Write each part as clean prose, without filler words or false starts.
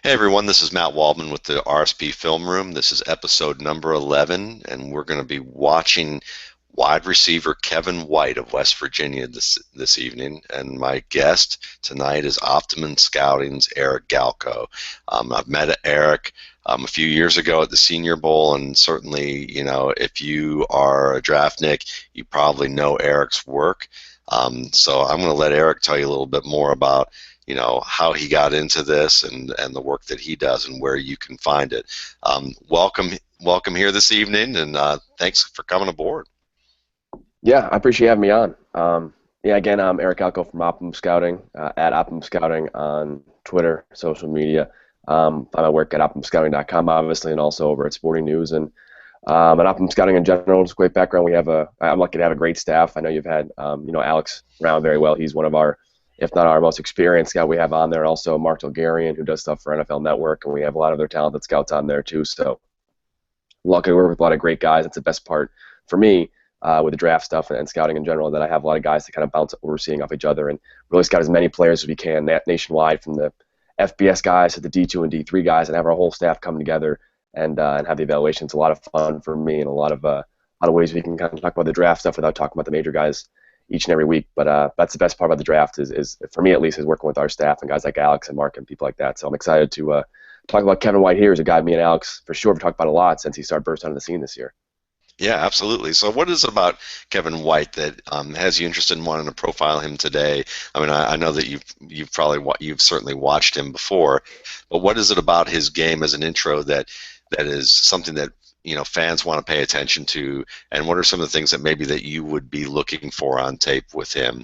Hey everyone, this is Matt Waldman with the RSP Film Room. This is episode number 11, and we're going to be watching wide receiver Kevin White of West Virginia this evening. And my guest tonight is Optimum Scouting's Eric Galko. I've met Eric a few years ago at the Senior Bowl, and certainly, if you are a draftnik, you probably know Eric's work. So I'm going to let Eric tell you a little bit more about how he got into this and the work that he does and where you can find it. Welcome here this evening, and thanks for coming aboard. Yeah, I appreciate having me on. Yeah, again, I'm Eric Galko from Optimum Scouting, at Optimum Scouting on Twitter, social media. I work at OptimumScouting.com, obviously, and also over at Sporting News. And at Optimum Scouting in general, it's a great background. I'm lucky to have a great staff. I know you've had, Alex Brown very well. He's one of our, if not our most experienced scout we have on there. Also, Mark Delgarian, who does stuff for NFL Network, and we have a lot of other talented scouts on there too. So, lucky to work with a lot of great guys. That's the best part for me with the draft stuff and scouting in general. That I have a lot of guys to kind of bounce overseeing off each other and really scout as many players as we can nationwide, from the FBS guys to the D2 and D3 guys, and have our whole staff come together and have the evaluation. It's a lot of fun for me, and a lot of ways we can kind of talk about the draft stuff without talking about the major guys each and every week. But that's the best part about the draft is for me at least, is working with our staff and guys like Alex and Mark and people like that. So I'm excited to talk about Kevin White here. Is a guy me and Alex for sure have talked about a lot since he started bursting onto the scene this year. Yeah, absolutely. So what is it about Kevin White that has you interested in wanting to profile him today? I mean, I know that you've certainly watched him before, but what is it about his game as an intro that is something that fans want to pay attention to, and what are some of the things that maybe that you would be looking for on tape with him,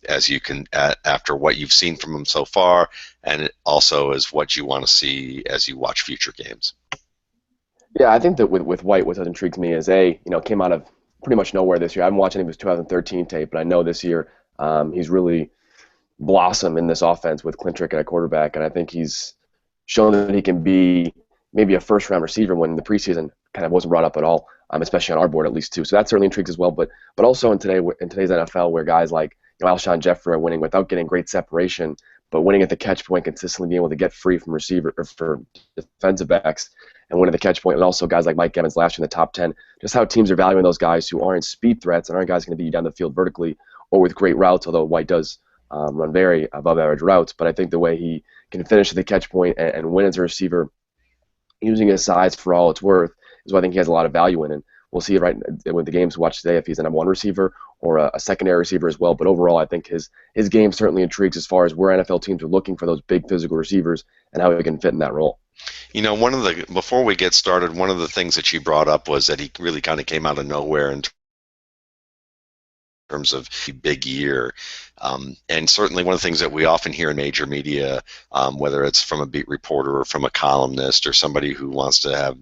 as you can after what you've seen from him so far, and it also is what you want to see as you watch future games? Yeah, I think that with White, what intrigues me is came out of pretty much nowhere this year. I've been watching his 2013 tape, but I know this year he's really blossomed in this offense with Clintrick at quarterback, and I think he's shown that he can be maybe a first-round receiver when the preseason kind of wasn't brought up at all, especially on our board at least too. So that certainly intrigues as well. But also in today's NFL, where guys like Alshon Jeffrey are winning without getting great separation, but winning at the catch point, consistently being able to get free from receiver or for defensive backs and winning the catch point, and also guys like Mike Evans last year in the top 10. Just how teams are valuing those guys who aren't speed threats and aren't guys going to be down the field vertically or with great routes, although White does run very above average routes. But I think the way he can finish at the catch point and win as a receiver, using his size for all it's worth, is what I think he has a lot of value in. And we'll see right with the games we watch today if he's a number one receiver or a secondary receiver as well. But overall, I think his game certainly intrigues as far as where NFL teams are looking for those big physical receivers and how he can fit in that role. Before we get started, one of the things that you brought up was that he really kind of came out of nowhere in terms of a big year. And certainly one of the things that we often hear in major media, whether it's from a beat reporter or from a columnist or somebody who wants to have,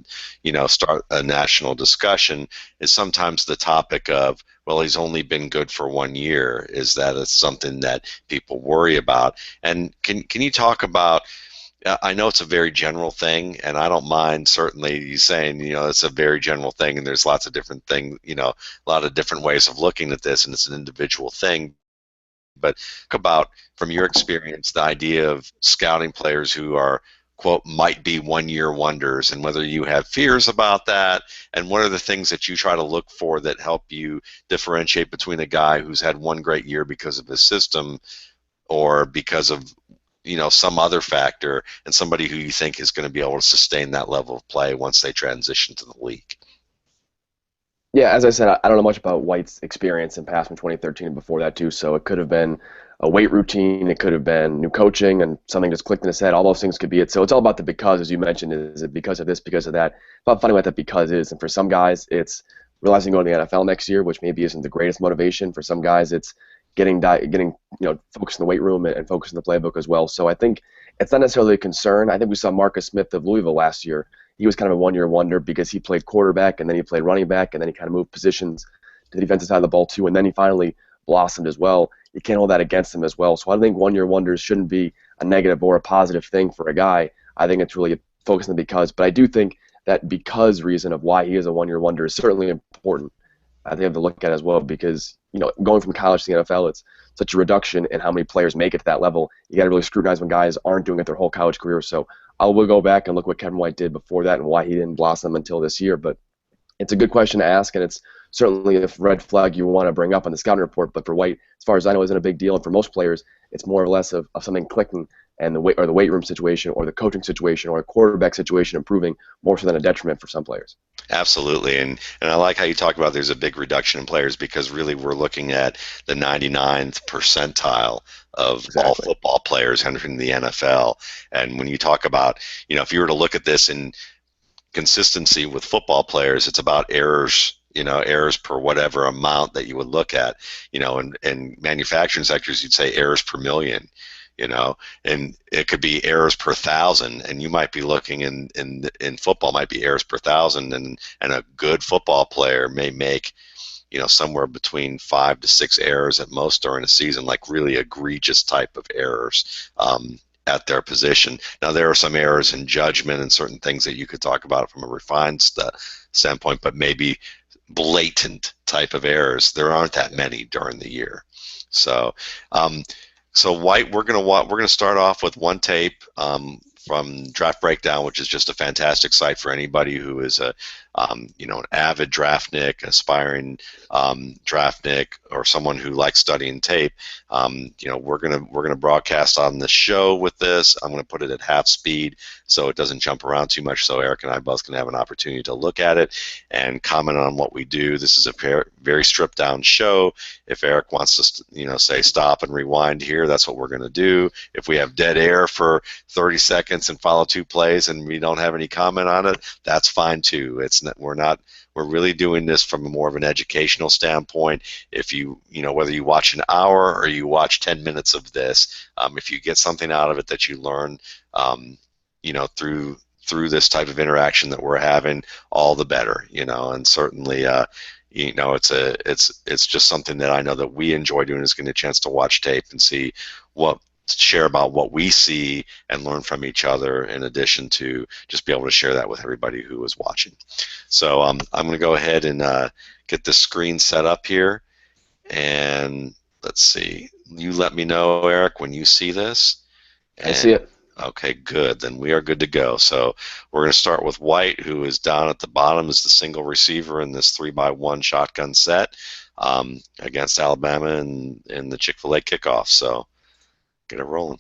start a national discussion, is sometimes the topic of, well, he's only been good for 1 year. Is that it's something that people worry about? And can you talk about, I know it's a very general thing, and I don't mind certainly you saying, it's a very general thing, and there's lots of different things, a lot of different ways of looking at this, and it's an individual thing. But talk about, from your experience, the idea of scouting players who are, quote, might be 1 year wonders, and whether you have fears about that, and what are the things that you try to look for that help you differentiate between a guy who's had one great year because of his system or because of some other factor, and somebody who you think is going to be able to sustain that level of play once they transition to the league. Yeah, as I said, I don't know much about White's experience in past from 2013 and before that too, so it could have been a weight routine, it could have been new coaching, and something just clicked in his head. All those things could be it. So it's all about the because, as you mentioned. Is it because of this, because of that? It's about finding what that because is. And for some guys, it's realizing going to the NFL next year, which maybe isn't the greatest motivation. For some guys, it's getting focused in the weight room and focused in the playbook as well. So I think it's not necessarily a concern. I think we saw Marcus Smith of Louisville last year. He was kind of a one-year wonder because he played quarterback and then he played running back and then he kind of moved positions to the defensive side of the ball too, and then he finally blossomed as well. You can't hold that against him as well. So I think one-year wonders shouldn't be a negative or a positive thing for a guy. I think it's really focused on the because. But I do think that because reason of why he is a one-year wonder is certainly important. I think I have to look at it as well because going from college to the NFL, it's such a reduction in how many players make it to that level. You got to really scrutinize when guys aren't doing it their whole college career. So I will go back and look what Kevin White did before that and why he didn't blossom until this year. But it's a good question to ask, and it's certainly a red flag you want to bring up on the scouting report. But for White, as far as I know, isn't a big deal. And for most players, it's more or less of something clicking and the weight room situation or the coaching situation or a quarterback situation improving more so than a detriment for some players. Absolutely, and I like how you talk about there's a big reduction in players because really we're looking at the 99th percentile of all Exactly. football players entering the NFL. And when you talk about, if you were to look at this in consistency with football players, it's about errors, errors per whatever amount that you would look at, in manufacturing sectors, you'd say errors per million, and it could be errors per thousand, and you might be looking in football might be errors per thousand, and a good football player may make, somewhere between 5 to 6 errors at most during a season, like really egregious type of errors. At their position. Now, there are some errors in judgment and certain things that you could talk about from a refined standpoint, but maybe blatant type of errors, there aren't that many during the year. So, White, we're gonna start off with one tape from Draft Breakdown, which is just a fantastic site for anybody who is an avid draftnik, aspiring draftnik, or someone who likes studying tape. We're gonna broadcast on the show with this. I'm gonna put it at half speed so it doesn't jump around too much, so Eric and I both can have an opportunity to look at it and comment on what we do. This is a very stripped down show. If Eric wants to, say stop and rewind here, that's what we're gonna do. If we have dead air for 30 seconds and follow 2 plays and we don't have any comment on it, that's fine too. We're really doing this from more of an educational standpoint. If whether you watch an hour or you watch 10 minutes of this, if you get something out of it that you learn, through this type of interaction that we're having, all the better, and certainly, it's just something that I know that we enjoy doing, is getting a chance to watch tape and share about what we see and learn from each other, in addition to just be able to share that with everybody who is watching. So I'm going to go ahead and get the screen set up here, and let's see. You let me know, Eric, when you see this. I see it. Okay, good. Then we are good to go. So we're going to start with White, who is down at the bottom as the single receiver in this 3-by-1 shotgun set against Alabama in the Chick-fil-A kickoff. So get it rolling.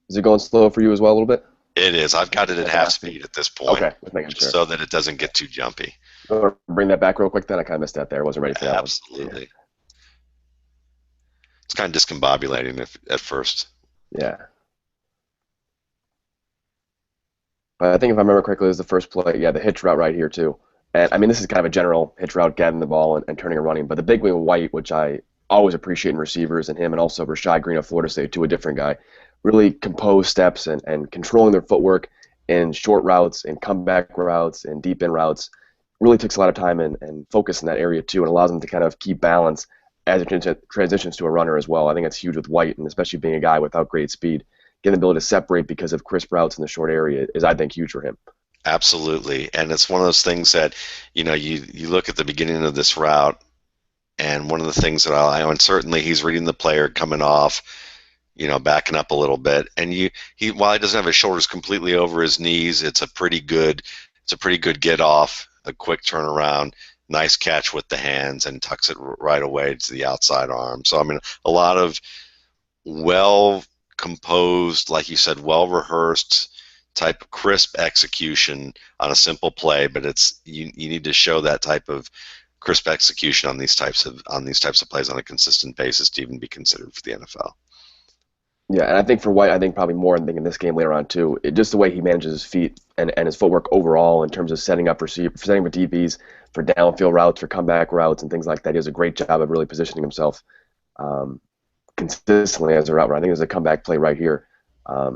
Is it going slow for you as well a little bit? It is. I've got it at half speed at this point, Okay, just making just sure. so that it doesn't get too jumpy. Bring that back real quick then. I kind of missed that there. I wasn't ready for that one. Absolutely. It's kind of discombobulating at first. Yeah. But I think if I remember correctly, it was the first play. Yeah, the hitch route right here too. And I mean, this is kind of a general hitch route, getting the ball and turning and running. But the big wing White, which I always appreciate in receivers, and him, and also Rashad Green of Florida State, a different guy, really composed steps and controlling their footwork in short routes and comeback routes and deep in routes. Really takes a lot of time and focus in that area too, and allows them to kind of keep balance as it transitions to a runner as well. I think that's huge with White, and especially being a guy without great speed. Getting the ability to separate because of crisp routes in the short area is, I think, huge for him. Absolutely. And it's one of those things that, you look at the beginning of this route, and one of the things that and certainly he's reading the player coming off, backing up a little bit, and while he doesn't have his shoulders completely over his knees, it's a pretty good get off, a quick turnaround, nice catch with the hands, and tucks it right away to the outside arm. So I mean, a lot of well composed, like you said, well rehearsed type of crisp execution on a simple play, but you need to show that type of crisp execution on these types of plays on a consistent basis to even be considered for the NFL. Yeah, and I think for White, I think probably more in this game later on too. Just the way he manages his feet and his footwork overall in terms of setting up DBs for downfield routes, for comeback routes, and things like that. He does a great job of really positioning himself consistently as a route runner. I think there's a comeback play right here. I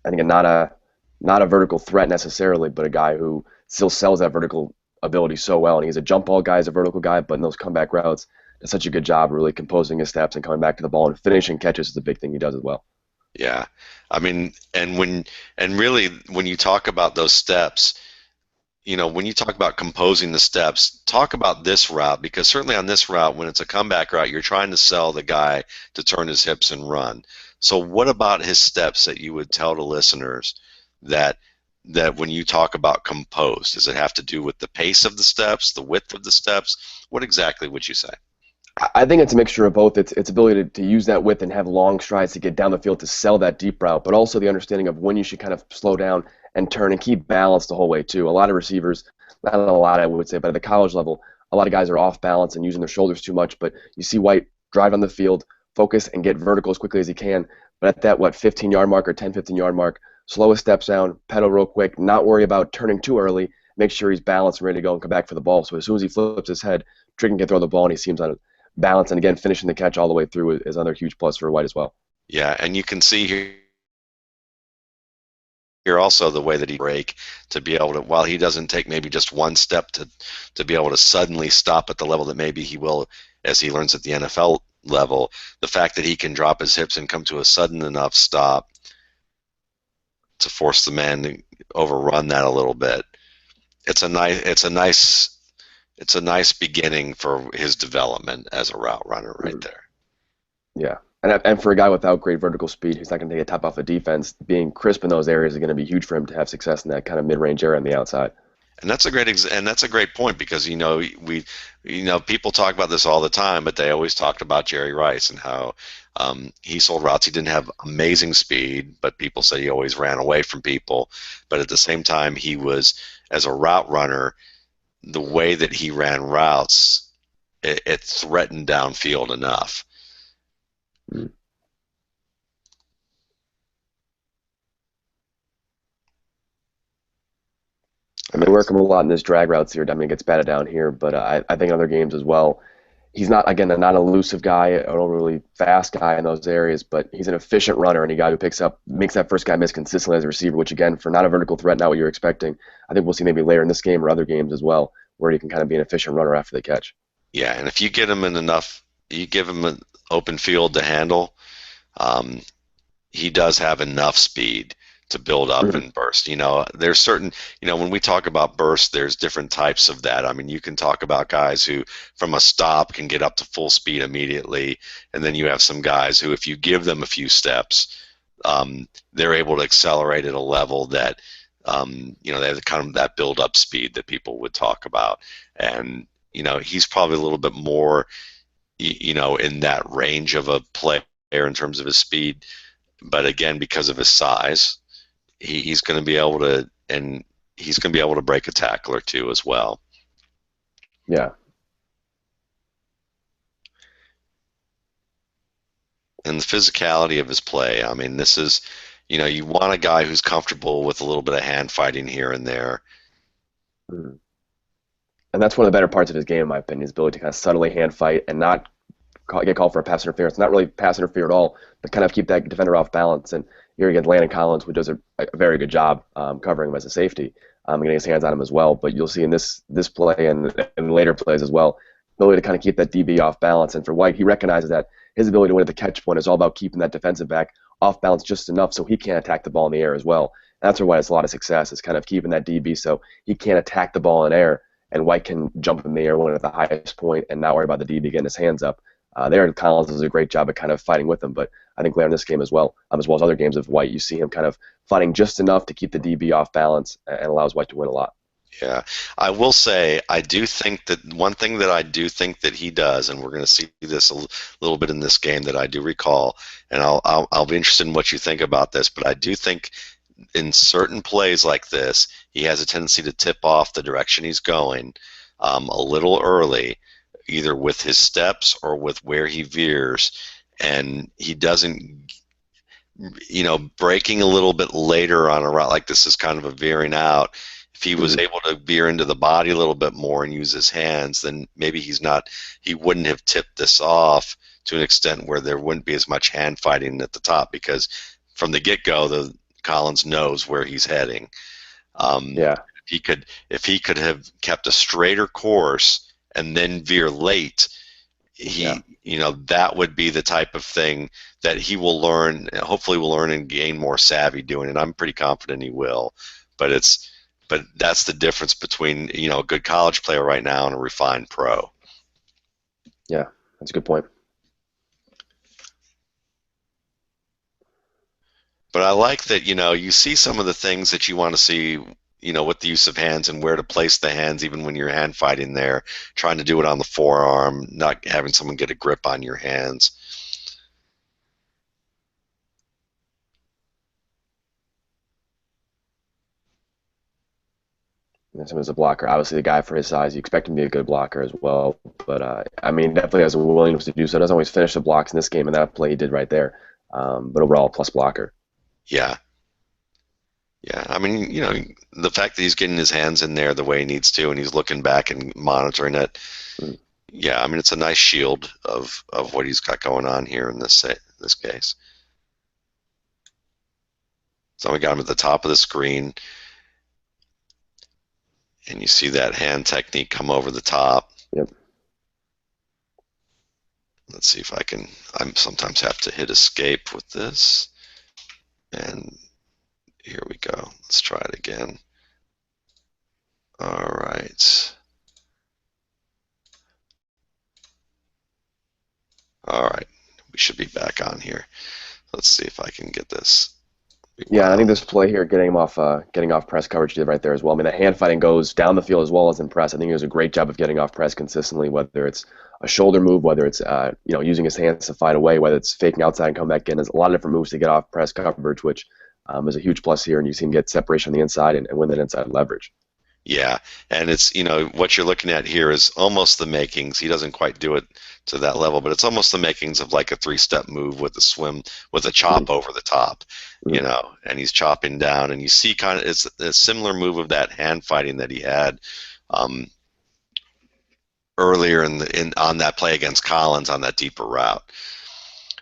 think not a vertical threat necessarily, but a guy who still sells that vertical ability so well. And he's a jump ball guy, he's a vertical guy, but in those comeback routes, does such a good job really composing his steps and coming back to the ball, and finishing catches is the big thing he does as well. Yeah. I mean, and really, when you talk about those steps, when you talk about composing the steps, talk about this route because certainly on this route, when it's a comeback route, you're trying to sell the guy to turn his hips and run. So what about his steps that you would tell to listeners that that when you talk about composed, does it have to do with the pace of the steps, the width of the steps? What exactly would you say? I think it's a mixture of both. Its ability to use that width and have long strides to get down the field to sell that deep route, but also the understanding of when you should kind of slow down and turn and keep balance the whole way too. A lot of receivers, not a lot I would say, but at the college level, a lot of guys are off balance and using their shoulders too much. But you see White drive on the field, focus and get vertical as quickly as he can. But at that 15-yard mark or 10, 15-yard mark, slow his steps down, pedal real quick, not worry about turning too early. Make sure he's balanced and ready to go and come back for the ball. So as soon as he flips his head, Trick can throw the ball and he seems on balance, and again finishing the catch all the way through is another huge plus for White as well. Yeah, and you can see here also the way that he break to be able to, while he doesn't take maybe just one step to be able to suddenly stop at the level that maybe he will as he learns at the NFL level, the fact that he can drop his hips and come to a sudden enough stop to force the man to overrun that a little bit. It's a nice beginning for his development as a route runner right Mhm. there. Yeah, and for a guy without great vertical speed, who's not going to take a top off a defense, being crisp in those areas is going to be huge for him to have success in that kind of mid-range area on the outside. And that's a great point because people talk about this all the time, but they always talked about Jerry Rice and how he sold routes. He didn't have amazing speed, but people said he always ran away from people. But at the same time, he was as a route runner, the way that he ran routes, it threatened downfield enough. Mhm. I mean, work him a lot in his drag routes here. I mean, it gets batted down here, but I think in other games as well. He's not, again, not an elusive guy, an overly fast guy in those areas, but he's an efficient runner and a guy who makes that first guy miss consistently as a receiver, which again, for not a vertical threat, not what you're expecting. I think we'll see maybe later in this game or other games as well, where he can kind of be an efficient runner after the catch. Yeah, and if you get him in enough, you give him an open field to handle. Um, he does have enough speed to build up Mhm. and burst. There's certain, when we talk about burst, there's different types of that. I mean, you can talk about guys who from a stop can get up to full speed immediately. And then you have some guys who, if you give them a few steps, they're able to accelerate at a level that, they have kind of that build up speed that people would talk about. And, he's probably a little bit more, in that range of a player in terms of his speed, but again, because of his size, he's going to be able to, and he's going to be able to break a tackle or two as well. Yeah. And the physicality of his play. I mean, this is, you want a guy who's comfortable with a little bit of hand fighting here and there. Mhm. And that's one of the better parts of his game, in my opinion, his ability to kind of subtly hand fight and not get called for a pass interference. Not really pass interfere at all, but kind of keep that defender off balance. And here again, Landon Collins, who does a very good job covering him as a safety, getting his hands on him as well. But you'll see in this play and later plays as well, ability to kind of keep that DB off balance. And for White, he recognizes that his ability to win at the catch point is all about keeping that defensive back off balance just enough so he can't attack the ball in the air as well. And that's where White has a lot of success, is kind of keeping that DB so he can't attack the ball in air, and White can jump in the air when at the highest point and not worry about the DB getting his hands up. There, Collins does a great job at kind of fighting with him, but I think later in this game as well as other games of White, you see him kind of fighting just enough to keep the DB off balance and allows White to win a lot. Yeah, I will say I do think that one thing that I do think that he does, and we're going to see this little bit in this game that I do recall, and I'll be interested in what you think about this, but I do think in certain plays like this, he has a tendency to tip off the direction he's going a little early, either with his steps or with where he veers, and he doesn't, breaking a little bit later on a route like this is kind of a veering out. If he was Mm-hmm. able to veer into the body a little bit more and use his hands, then maybe he wouldn't have tipped this off to an extent where there wouldn't be as much hand fighting at the top because from the get-go, the Collins knows where he's heading. Yeah, If he could have kept a straighter course and then veer late, yeah, he that would be the type of thing that he will learn, hopefully will learn and gain more savvy doing it. I'm pretty confident he will. But that's the difference between, a good college player right now and a refined pro. Yeah, that's a good point. But I like that, you see some of the things that you want to see, with the use of hands and where to place the hands, even when you're hand fighting there, trying to do it on the forearm, not having someone get a grip on your hands. And him as a blocker, obviously the guy for his size, you expect him to be a good blocker as well. But I mean, definitely has a willingness to do so. Doesn't always finish the blocks in this game, and that play he did right there. But overall, plus blocker. Yeah. Yeah. I mean, the fact that he's getting his hands in there the way he needs to and he's looking back and monitoring it. Mm. Yeah, I mean, it's a nice shield of what he's got going on here in this case. So we got him at the top of the screen, and you see that hand technique come over the top. Yep. Let's see if I sometimes have to hit escape with this. And here we go. Let's try it again. All right. All right. We should be back on here. Let's see if I can get this. Yeah, and I Wow. think this play here, getting off press coverage, did right there as well. I mean, the hand fighting goes down the field as well as in press. I think he does a great job of getting off press consistently, whether it's a shoulder move, whether it's using his hands to fight away, whether it's faking outside and come back in. There's a lot of different moves to get off press coverage, which is a huge plus here. And you see him get separation on the inside and win that inside leverage. Yeah, and it's, what you're looking at here is almost the makings. He doesn't quite do it to that level, but it's almost the makings of like a three-step move with a swim, with a chop Mm-hmm. over the top, Mm-hmm. and he's chopping down, and you see kind of it's a similar move of that hand fighting that he had um, earlier on that play against Collins on that deeper route.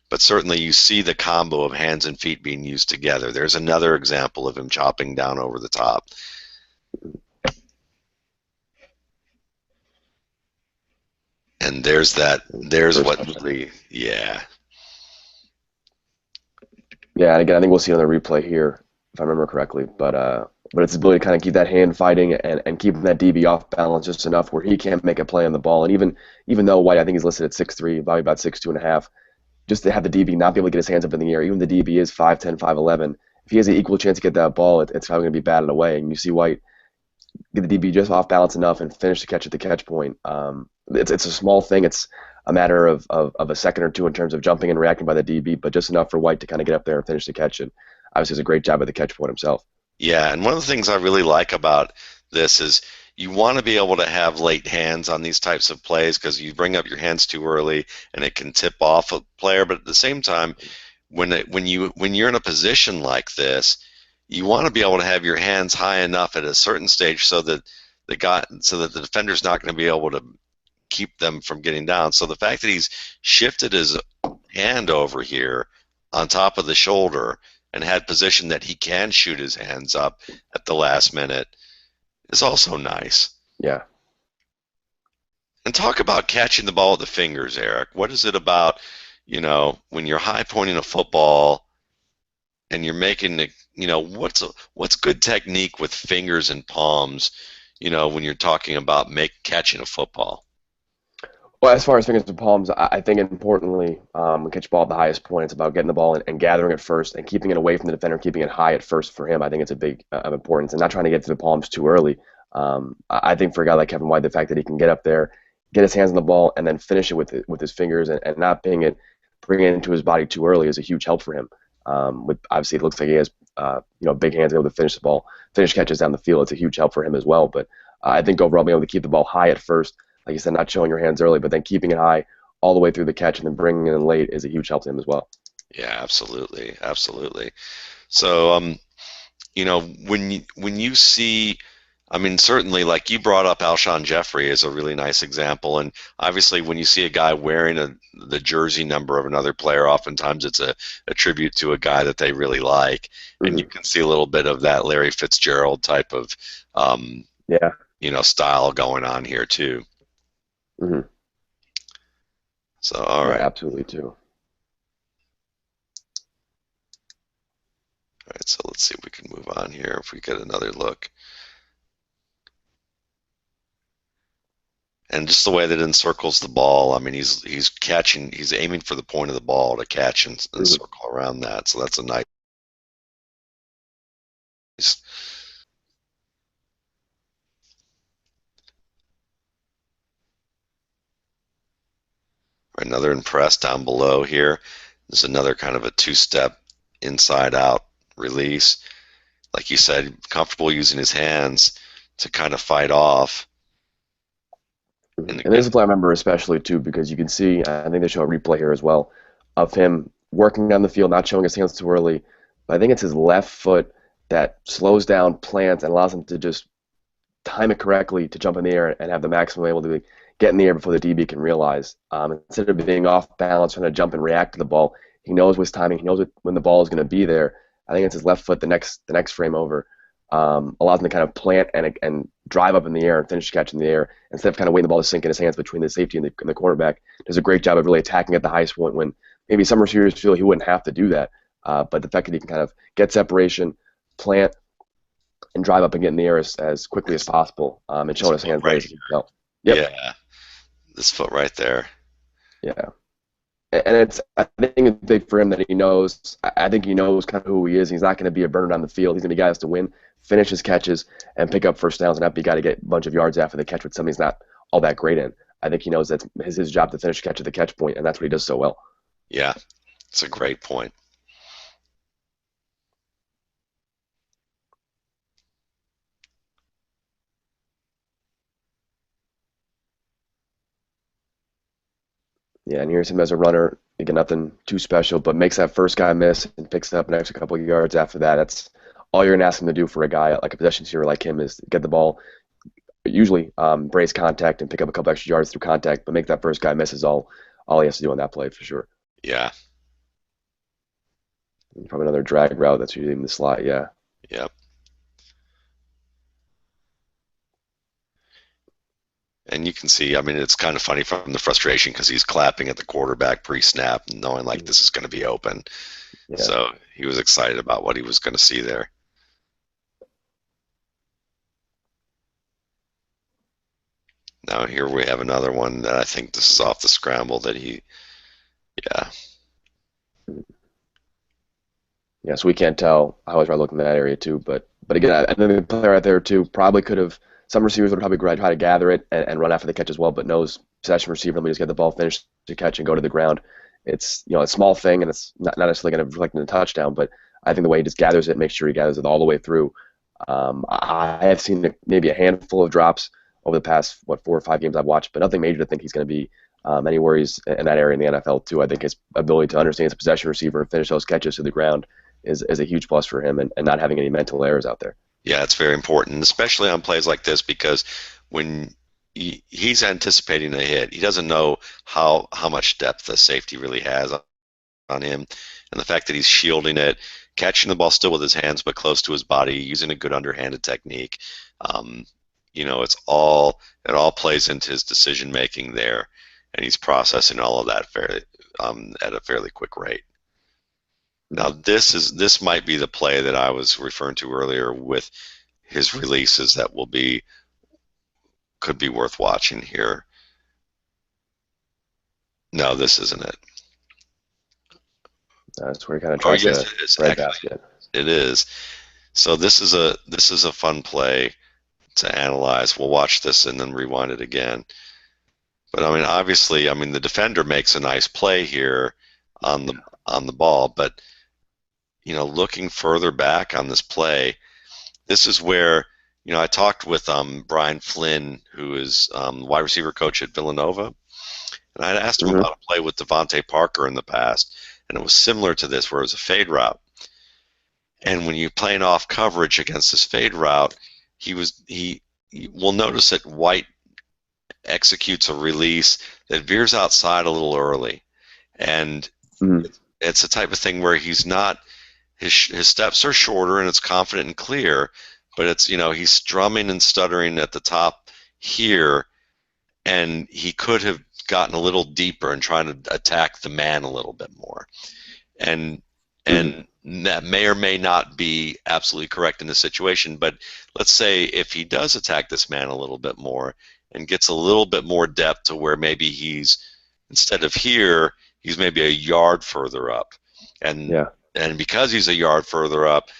But certainly you see the combo of hands and feet being used together. There's another example of him chopping down over the top. And there's First what touchdown. really, yeah. Yeah, and again, I think we'll see another replay here, if I remember correctly. But it's his ability to kind of keep that hand fighting and keeping that DB off balance just enough where he can't make a play on the ball. And even though White, I think he's listed at 6'3", probably about 6'2.5", just to have the DB not be able to get his hands up in the air, even the DB is 5'10", 5'11", if he has an equal chance to get that ball, it's probably going to be batted away. And you see White get the DB just off balance enough and finish the catch at the catch point. It's a small thing. It's a matter of a second or two in terms of jumping and reacting by the DB, but just enough for White to kind of get up there and finish the catch. And obviously, does a great job at the catch point himself. Yeah, and one of the things I really like about this is you want to be able to have late hands on these types of plays because you bring up your hands too early and it can tip off a player. But at the same time, when you're in a position like this, you want to be able to have your hands high enough at a certain stage so that the defender's not going to be able to keep them from getting down. So the fact that he's shifted his hand over here on top of the shoulder and had position that he can shoot his hands up at the last minute is also nice. Yeah. And talk about catching the ball with the fingers, Eric. What is it about, when you're high pointing a football and you're making the, what's good technique with fingers and palms, when you're talking about catching a football? Well, as far as fingers and palms, I think importantly, we catch ball at the highest point. It's about getting the ball and gathering it first and keeping it away from the defender, keeping it high at first for him. I think it's a big importance and not trying to get to the palms too early. I think for a guy like Kevin White, the fact that he can get up there, get his hands on the ball, and then finish it with his fingers and not bringing it into his body too early is a huge help for him. With obviously, it looks like he has big hands able to finish the ball, finish catches down the field. It's a huge help for him as well. But I think overall, being able to keep the ball high at first, like you said, not showing your hands early, but then keeping it high all the way through the catch and then bringing it in late is a huge help to him as well. Yeah, absolutely, absolutely. So, when you see, I mean, certainly, like you brought up, Alshon Jeffrey is a really nice example, and obviously, when you see a guy wearing the jersey number of another player, oftentimes it's a tribute to a guy that they really like, and you Mm-hmm. can see a little bit of that Larry Fitzgerald type of, Yeah. style going on here too. Mm-hmm. So, all Yeah, right. absolutely too. All right, so let's see if we can move on here. If we get another look. And just the way that it encircles the ball, I mean, he's catching, he's aiming for the point of the ball to catch and Mhm. circle around that. So that's a nice. Another impress down below here. There's another kind of a two-step inside out release. Like you said, comfortable using his hands to kind of fight off. And And this again, is a play I remember especially too because you can see, I think they show a replay here as well, of him working down the field, not showing his hands too early. But I think it's his left foot that slows down, plants, and allows him to just time it correctly to jump in the air and have the maximum able to get in the air before the DB can realize. Instead of being off balance, trying to jump and react to the ball, he knows his timing. He knows when the ball is going to be there. I think it's his left foot, the next frame over, allows him to kind of plant and drive up in the air and finish the catch in the air instead of kind of waiting the ball to sink in his hands between the safety and the quarterback. Does a great job of really attacking at the highest point when maybe some receivers feel he wouldn't have to do that. But the fact that he can kind of get separation, plant, and drive up and get in the air as quickly as possible, and this show his foot hands right later. here. So, yep, Yeah, this foot right there. yeah. And I think it's big for him that he knows. I think he knows kind of who he is. He's not going to be a burner on the field. He's going to be guys to win, finish his catches, and pick up first downs, and not be a guy to get a bunch of yards after the catch, which somebody's not all that great in. I think he knows that's his job to finish catch at the catch point, and that's what he does so well. Yeah, it's a great point. Yeah, and here's him as a runner. Again, nothing too special, but makes that first guy miss and picks up an extra couple of yards after that. That's all you're going to ask him to do for a guy like a possession hero like him is get the ball, usually brace contact and pick up a couple extra yards through contact, but make that first guy miss is all he has to do on that play for sure. Yeah, Probably another drag route that's usually in the slot. Yeah. yeah. And you can see, I mean, it's kind of funny from the frustration because he's clapping at the quarterback pre-snap, knowing like this is going to be open. Yeah. So he was excited about what he was going to see there. Now here we have another one that I think this is off the scramble that he, yeah, Yeah. So we can't tell. I always try to look in that area too, but again, I think the player right there too probably could have. Some receivers would probably try to gather it and run after the catch as well, but knows possession receiver. Let me just get the ball, finish the catch, and go to the ground. It's a small thing, and it's not necessarily going to reflect in the touchdown, but I think the way he just gathers it, makes sure he gathers it all the way through. I have seen maybe a handful of drops over the past 4 or 5 games I've watched, but nothing major to think he's going to be any worries in that area in the NFL too. I think his ability to understand his possession receiver and finish those catches to the ground is a huge plus for him, and not having any mental errors out there. yeah, it's very important, especially on plays like this because when he's anticipating a hit, he doesn't know how much depth the safety really has on him, and the fact that he's shielding it, catching the ball still with his hands but close to his body, using a good underhanded technique. Um, it all plays into his decision making there, and he's processing all of that fairly at a fairly quick rate. Now this might be the play that I was referring to earlier with his releases that could be worth watching here. No, this isn't it. That's where he kind of Oh tries yes, to it is. Actually, breadbasket. it is. So this is a fun play to analyze. We'll watch this and then rewind it again. But I mean, obviously, I mean the defender makes a nice play here on the ball, but looking further back on this play, this is where I talked with Brian Flynn, who is wide receiver coach at Villanova, and I asked him Mm-hmm. about a play with Devontae Parker in the past, and it was similar to this, where it was a fade route. And when you're playing off coverage against this fade route, he will notice that White executes a release that veers outside a little early, and Mm-hmm. it's the type of thing where he's not his steps are shorter and it's confident and clear, but it's he's strumming and stuttering at the top here, and he could have gotten a little deeper and trying to attack the man a little bit more. And Hmm. and that may or may not be absolutely correct in this situation, but let's say if he does attack this man a little bit more and gets a little bit more depth to where maybe he's, instead of here, he's maybe a yard further up. And Yeah. and because he's a yard further up,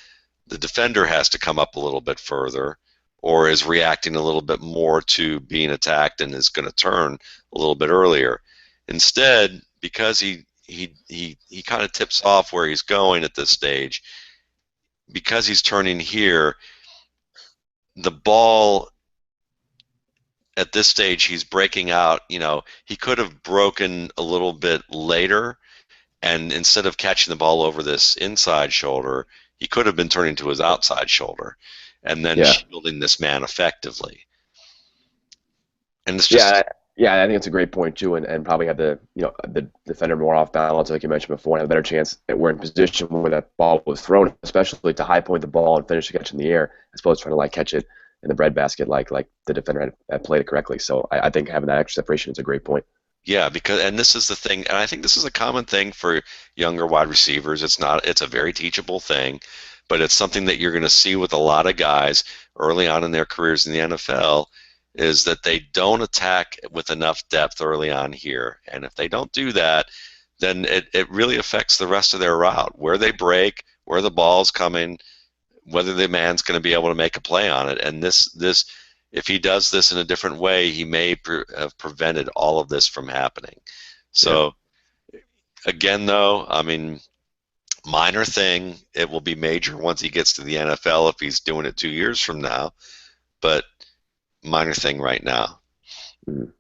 the defender has to come up a little bit further or is reacting a little bit more to being attacked and is going to turn a little bit earlier. Instead, because he kind of tips off where he's going at this stage, because he's turning here, the ball at this stage he's breaking out. He could have broken a little bit later, and instead of catching the ball over this inside shoulder, he could have been turning to his outside shoulder and then Yeah. shielding this man effectively. And it's Yeah. just, Yeah. I think it's a great point too, and probably have the defender more off balance, like you mentioned before, and have a better chance that we're in position where that ball was thrown, especially to high point the ball and finish the catch in the air, as opposed to trying to like catch it in the breadbasket, like the defender had played it correctly. So I think having that extra separation is a great point. yeah, because, and this is the thing, and I think this is a common thing for younger wide receivers. It's a very teachable thing, but it's something that you're going to see with a lot of guys early on in their careers in the NFL, is that they don't attack with enough depth early on here. And if they don't do that, then it really affects the rest of their route, where they break, where the ball's coming, whether the man's going to be able to make a play on it. And this if he does this in a different way, he may have prevented all of this from happening. Yeah. So again, though, I mean, minor thing. It will be major once he gets to the NFL if he's doing it 2 years from now. But minor thing right now. Mhm.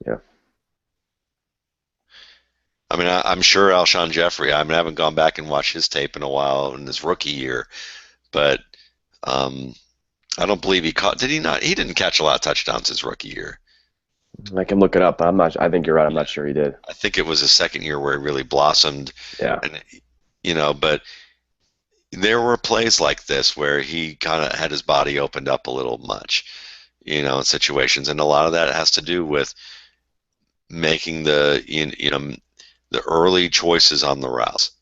Yeah. I mean, I'm sure Alshon Jeffrey. I mean, I haven't gone back and watched his tape in a while in his rookie year, but um, I don't believe he caught. Did he not? He didn't catch a lot of touchdowns his rookie year. I can look it up, but I'm not. I think you're right. I'm Yeah, not sure he did. I think it was his second year where he really blossomed, Yeah. and but there were plays like this where he kind of had his body opened up a little much, in situations, and a lot of that has to do with making the early choices on the routes.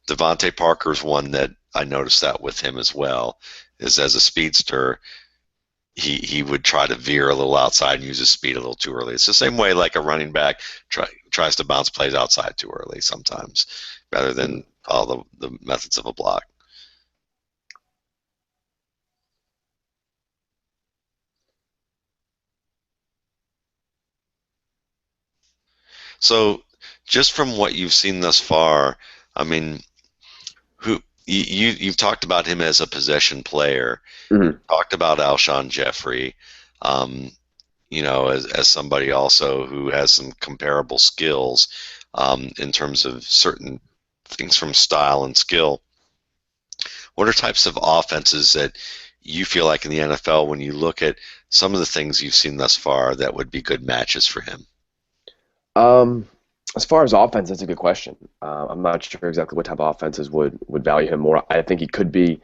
Devontae Parker's one that I noticed that with him as well, is as a speedster, he would try to veer a little outside and use his speed a little too early. It's the same way like a running back tries to bounce plays outside too early sometimes, rather Mhm. than all the methods of a block. So, just from what you've seen thus far, I mean, who you've talked about him as a possession player. Mhm. Talked about Alshon Jeffrey, um, as somebody also who has some comparable skills in terms of certain things from style and skill. What are types of offenses that you feel like in the NFL, when you look at some of the things you've seen thus far, that would be good matches for him? Um, as far as offense, that's a good question. I'm not sure exactly what type of offenses would value him more. I think he could be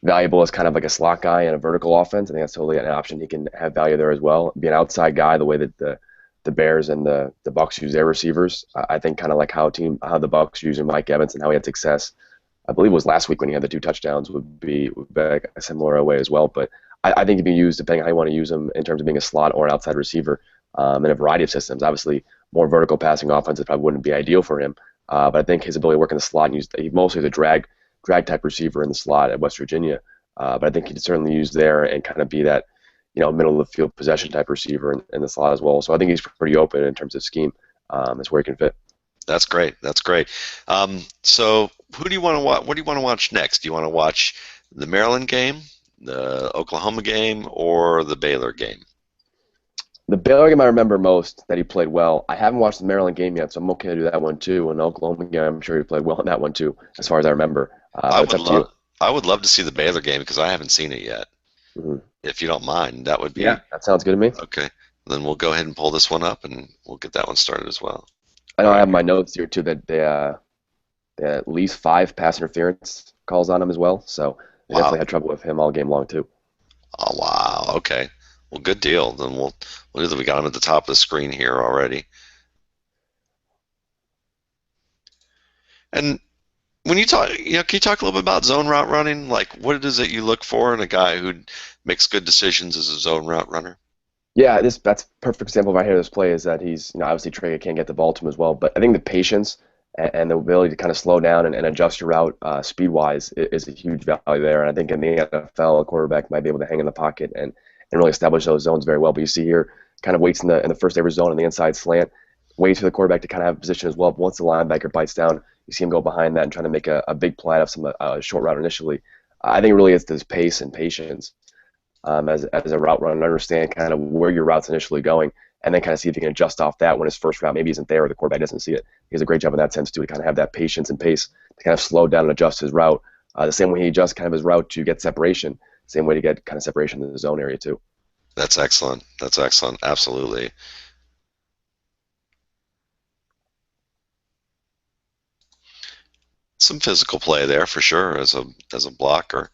valuable as kind of like a slot guy in a vertical offense. I think that's totally an option. He can have value there as well. Be an outside guy, the way that the Bears and the Bucks use their receivers. I think kind of like how the Bucks use Mike Evans and how he had success. I believe it was last week when he had the 2 touchdowns would be a similar way as well. But I think he'd be used depending on how you want to use him in terms of being a slot or an outside receiver in a variety of systems. Obviously, more vertical passing offenses probably wouldn't be ideal for him. But I think his ability to work in the slot and use he mostly is a drag type receiver in the slot at West Virginia. But I think he could certainly use there and kind of be that middle of the field possession type receiver in the slot as well. So I think he's pretty open in terms of scheme. It's where he can fit. That's great. That's great. So, who do you want to watch? What do you want to watch next? Do you want to watch the Maryland game, the Oklahoma game, or the Baylor game? The Baylor game I remember most that he played well. I haven't watched the Maryland game yet, so I'm okay to do that one too. And the Oklahoma game, I'm sure he played well in that one too, as far as I remember. I But it's would up to you. love I would love to see the Baylor game because I haven't seen it yet. Hmm. If you don't mind, that would Yeah, be that sounds good to me. okay. Then we'll go ahead and pull this one up and we'll get that one started as well. I know All I right. have my notes here too that they had at least 5 pass interference calls on him as well. So they definitely Wow. had trouble with him all game long too. Oh, wow. Okay. Well, good deal. Then we got him at the top of the screen here already. And when you talk, can you talk a little bit about zone route running? Like, what it is that you look for in a guy who makes good decisions as a zone route runner? Yeah, that's a perfect example of I hear this play is that he's, obviously Trey can't get the ball to him as well, but I think the patience and the ability to kind of slow down and adjust your route speed wise is a huge value there. And I think in the NFL, a quarterback might be able to hang in the pocket and really establish those zones very well. But you see here, kind of waits in the first ever zone on the inside slant, waits for the quarterback to kind of have position as well. But once the linebacker bites down, you see him go behind that and trying to make a big play out of some short route initially. I think really it's this pace and patience as a route runner and understand kind of where your route's initially going, and then kind of see if you can adjust off that when his first route maybe isn't there or the quarterback doesn't see it. He does a great job in that sense too, to kind of have that patience and pace to kind of slow down and adjust his route. The same way he adjusts kind of his route to get separation, same way to get kind of separation in the zone area too. That's excellent. That's excellent. Absolutely. Some physical play there for sure as a blocker.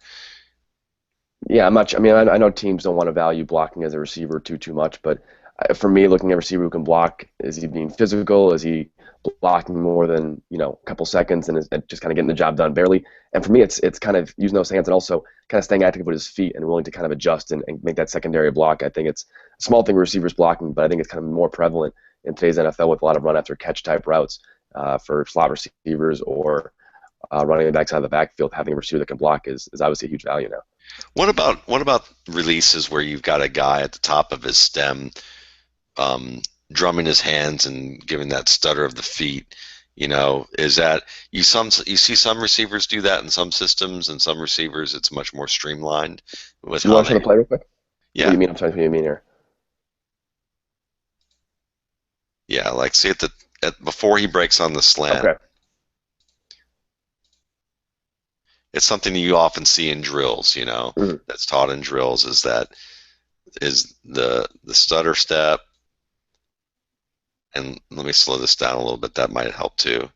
Yeah, much. I mean, I know teams don't want to value blocking as a receiver too much, but for me, looking at a receiver who can block, is he being physical? Is he blocking more than a couple seconds and is just kind of getting the job done barely? And for me, it's kind of using those hands and also kind of staying active with his feet and willing to kind of adjust and make that secondary block. I think it's a small thing receivers blocking, but I think it's kind of more prevalent in today's NFL with a lot of run after catch type routes for slot receivers or running backs out of the backfield. Having a receiver that can block is obviously a huge value now. What about releases where you've got a guy at the top of his stem, drumming his hands and giving that stutter of the feet? Is that you see some receivers do that in some systems, and some receivers it's much more streamlined with You how want to show they. the play real quick? What do Yeah, you mean? I'm sorry, what do you mean here? yeah. Like see before he breaks on the slant. Okay. It's something that you often see in drills. Mhm. That's taught in drills is the stutter step. And let me slow this down a little bit. That might help too.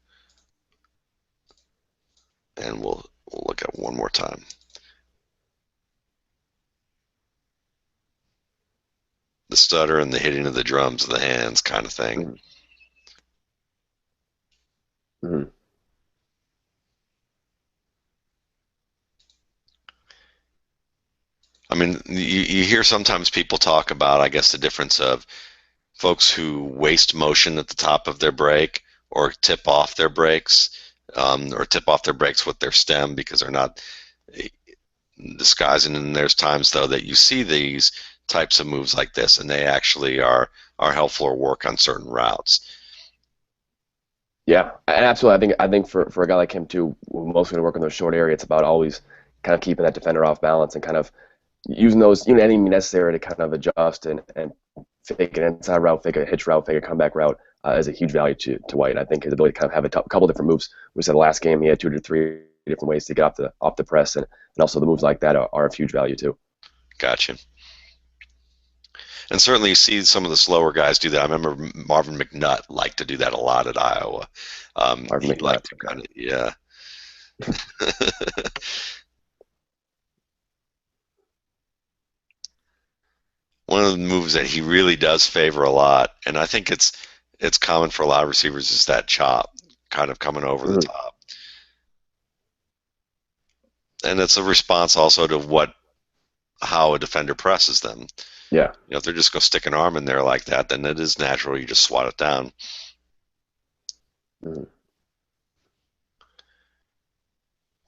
And we'll look at one more time. The stutter and the hitting of the drums of the hands kind of thing. Mhm. Mhm. I mean, you hear sometimes people talk about, I guess, the difference of folks who waste motion at the top of their brake or tip off their brakes, or tip off their brakes with their stem because they're not disguising. And there's times though that you see these types of moves like this, and they actually are helpful or work on certain routes. Yeah, and absolutely. I think for a guy like him too, who's mostly going to work in those short area, it's about always kind of keeping that defender off balance and kind of using those, anything necessary to kind of adjust and fake an inside route, fake a hitch route, fake a comeback route is a huge value to White. I think his ability to kind of have a couple different moves. We said the last game he had 2 to 3 different ways to get off the press, and also the moves like that are of huge value too. Gotcha. And certainly you see some of the slower guys do that. I remember Marvin McNutt liked to do that a lot at Iowa. Marvin He McNutt. liked to Okay. kind of, yeah. One of the moves that he really does favor a lot, and I think it's common for a lot of receivers, is that chop, kind of coming over the Mhm. top. And it's a response also to how a defender presses them. Yeah. If they're just going to stick an arm in there like that, then it is natural you just swat it down. Mhm.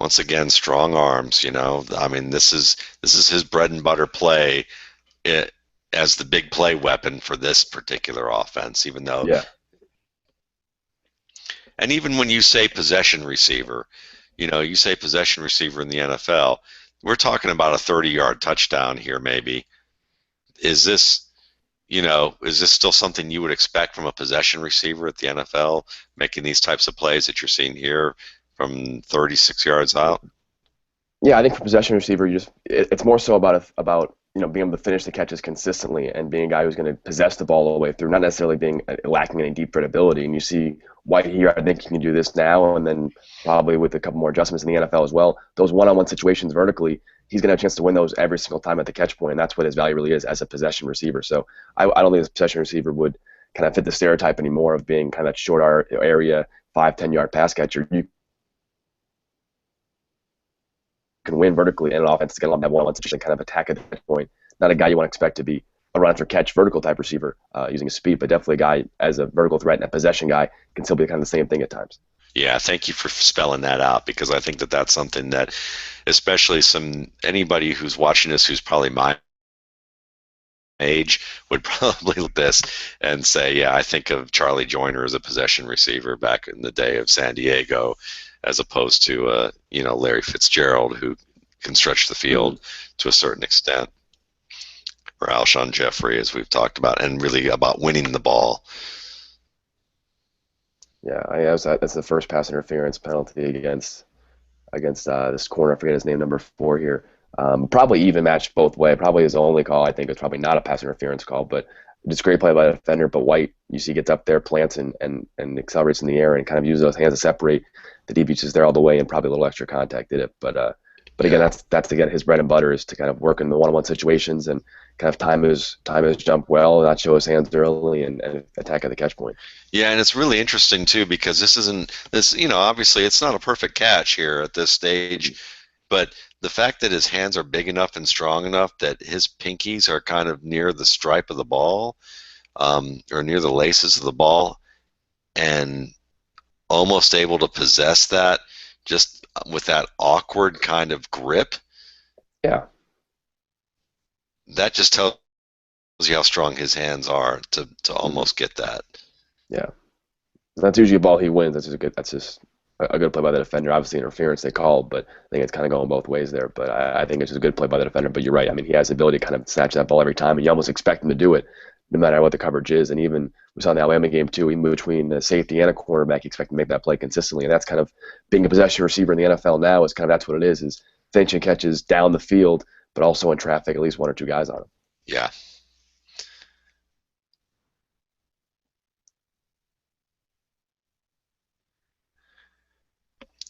Once again, strong arms. I mean, this is his bread and butter play, it, as the big play weapon for this particular offense. Yeah. And even when you say possession receiver, you say possession receiver in the NFL, we're talking about a 30-yard touchdown here, maybe. Is this, is this still something you would expect from a possession receiver at the NFL, making these types of plays that you're seeing here from 36 yards out? Yeah, I think for possession receiver, it's more so about being able to finish the catches consistently and being a guy who's going to possess the ball all the way through, not necessarily being lacking any deep threat ability. And you see White here, I think he can do this now, and then probably with a couple more adjustments in the NFL as well. Those one-on-one situations vertically, he's going to have a chance to win those every single time at the catch point, and that's what his value really is as a possession receiver. So I don't think this possession receiver would kind of fit the stereotype anymore of being kind of that short area 5-10 yard pass catcher. You can win vertically, and an offense is going to love that one-on-one situation, kind of attack at that point. Not a guy you want to expect to be a run after catch vertical type receiver using his speed, but definitely a guy as a vertical threat and a possession guy can still be kind of the same thing at times. Yeah, thank you for spelling that out because I think that that's something that, especially anybody who's watching this who's probably my age would probably look at this and say, yeah, I think of Charlie Joyner as a possession receiver back in the day of San Diego, as opposed to Larry Fitzgerald, who can stretch the field to a certain extent, or Alshon Jeffrey, as we've talked about, and really about winning the ball. Yeah, that's the first pass interference penalty against this corner. I forget his name, number 4 here. Probably even matched both way. Probably his only call. I think it's probably not a pass interference call, but just great play by the defender. But White, you see, gets up there, plants and accelerates in the air, and kind of uses those hands to separate. The DB just there all the way, and probably a little extra contact did it. But again, that's to get his bread and butter is to kind of work in the one-on-one situations and kind of time his jump well, not show his hands early, and attack at the catch point. Yeah, and it's really interesting too because obviously it's not a perfect catch here at this stage, but the fact that his hands are big enough and strong enough that his pinkies are kind of near the stripe of the ball, or near the laces of the ball, and almost able to possess that just with that awkward kind of grip. Yeah. That just tells you how strong his hands are to almost get that. Yeah. That's usually a ball he wins. That's just a good play by the defender. Obviously interference they called, but I think it's kind of going both ways there. But I think it's just a good play by the defender. But you're right. I mean, he has the ability to kind of snatch that ball every time, and you almost expect him to do it no matter what the coverage is. And even we saw in the Alabama game too, he moved between the safety and a cornerback. You expect him to make that play consistently, and that's kind of being a possession receiver in the NFL now is kind of that's what it is finishing catches down the field, but also in traffic, at least 1 or 2 guys on him. Yeah.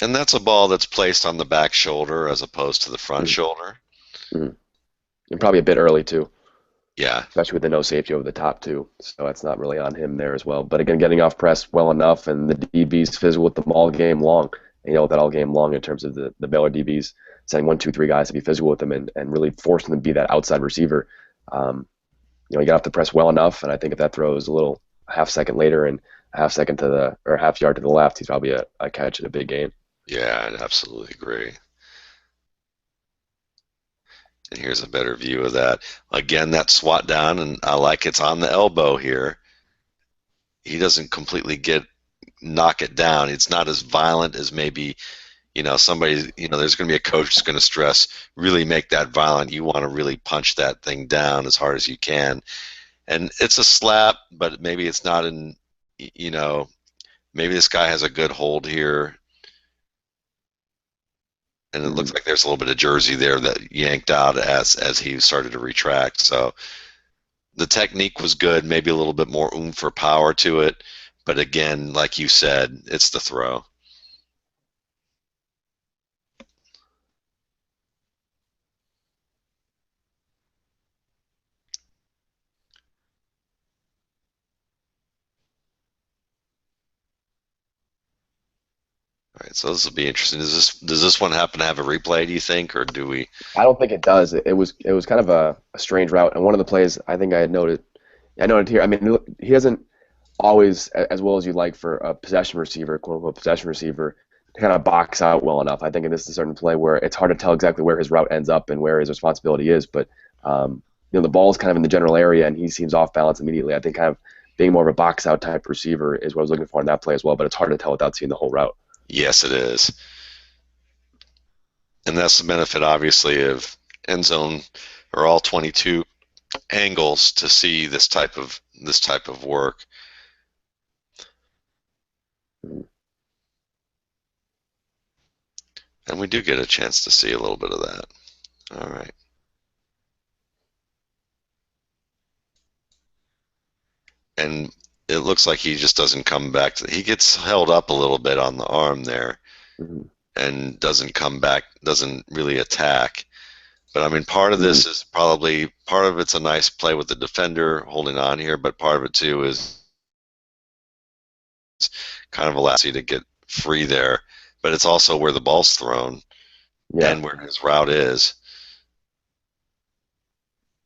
And that's a ball that's placed on the back shoulder as opposed to the front shoulder. Mm-hmm. And probably a bit early too. Yeah. Especially with the no safety over the top too. So that's not really on him there as well. But again, getting off press well enough, and the DBs physical with them all game long. And with that all game long in terms of the Baylor DBs sending 1, 2, 3 guys to be physical with them and really forcing them to be that outside receiver. You get off the press well enough, and I think if that throws a little half second later and a half second or half yard to the left, he's probably a catch in a big game. Yeah, I absolutely agree. And here's a better view of that. Again, that swat down, and I like it's on the elbow here. He doesn't completely knock it down. It's not as violent as maybe, somebody, there's going to be a coach that's going to stress, really make that violent. You want to really punch that thing down as hard as you can. And it's a slap, but maybe it's not maybe this guy has a good hold here. And it looks like there's a little bit of jersey there that yanked out as he started to retract. So the technique was good, maybe a little bit more oomph or power to it. But again, like you said, it's the throw. All right, so this will be interesting. Does this one happen to have a replay, do you think, or do we? I don't think it does. It was kind of a strange route, and one of the plays I think I noted here. I mean, he doesn't always as well as you'd like for a possession receiver, quote unquote possession receiver, to kind of box out well enough. I think in this is a certain play where it's hard to tell exactly where his route ends up and where his responsibility is, but the ball's kind of in the general area, and he seems off balance immediately. I think kind of being more of a box out type receiver is what I was looking for in that play as well, but it's hard to tell without seeing the whole route. Yes, it is. And that's the benefit, obviously, of end zone or all 22 angles to see this type of work. And we do get a chance to see a little bit of that. All right. And it looks like he just doesn't come back. He gets held up a little bit on the arm there, and doesn't come back, doesn't really attack. But I mean, part of Mm, this is probably part of it's a nice play with the defender holding on here, but part of it too is kind of allows you to get free there. But it's also where the ball's thrown yeah. and where his route is.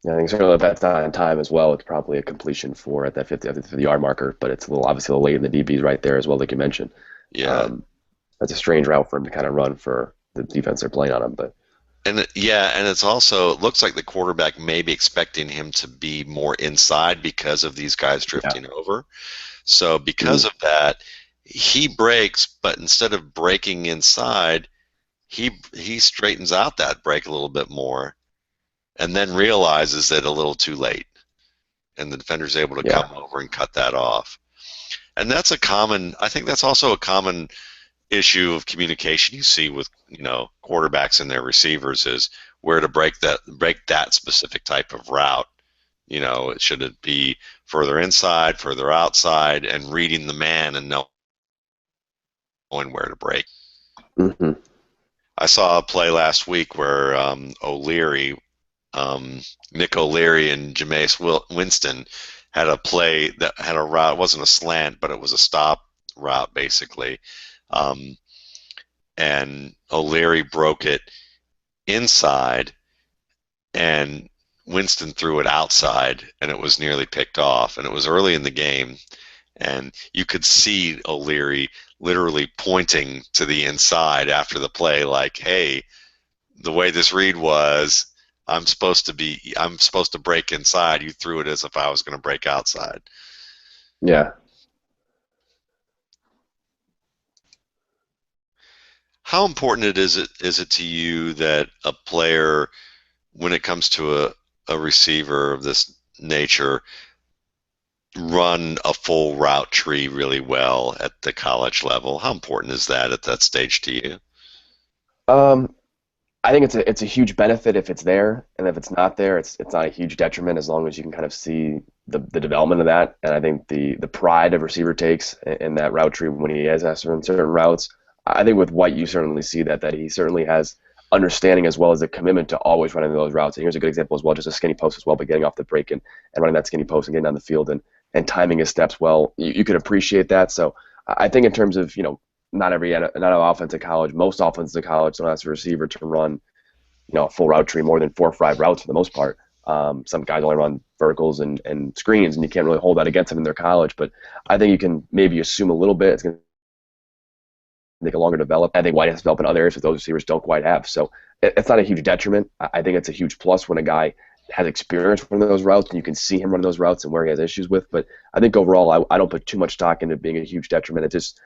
Yeah, I think certainly if that's not in time as well, it's probably a completion for at that 50-yard marker, but it's a little obviously a little late in the DBs right there as well, like you mentioned. Yeah. Um, that's a strange route for him to kind of run for the defense they're playing on him, but Yeah, and it's also it looks like the quarterback may be expecting him to be more inside because of these guys yeah. drifting over. So because Mm, of that, he breaks, but instead of breaking inside, he straightens out that break a little bit more and then realizes it a little too late. And the defender's able to yeah. come over and cut that off. And that's a common, I think that's also a common issue of communication you see with, quarterbacks and their receivers is where to break that specific type of route. Should it be further inside, further outside, and reading the man and knowing where to break. Hmm. I saw a play last week where Nick O'Leary and Jameis Winston had a play that had a route. It wasn't a slant, but it was a stop route basically. Um, and O'Leary broke it inside, and Winston threw it outside, and it was nearly picked off. And it was early in the game, and you could see O'Leary literally pointing to the inside after the play, like, "Hey, the way this read was, I'm supposed to break inside. You threw it as if I was going to break outside." Yeah. How important is it to you that a player, when it comes to a receiver of this nature, run a full route tree really well at the college level? How important is that at that stage to you? Um, I think it's a huge benefit if it's there, and if it's not there, it's not a huge detriment as long as you can kind of see the development of that. And I think the pride a receiver takes in that route tree when he has certain routes. I think with White, you certainly see that he certainly has understanding as well as a commitment to always running those routes. And here's a good example as well, just a skinny post as well, but getting off the break and running that skinny post and getting on the field and timing his steps well. You can appreciate that. So I think in terms of not offense at college, most offenses at college don't ask a receiver to run a full route tree, more than 4 or 5 routes for the most part. Some guys only run verticals and screens, and you can't really hold that against them in their college. But I think you can maybe assume a little bit. It's going to take a longer to develop. I think White has developed in other areas that those receivers don't quite have. So it's not a huge detriment. I think it's a huge plus when a guy has experience running those routes and you can see him running those routes and where he has issues with. But I think overall, I don't put too much stock into being a huge detriment. It's just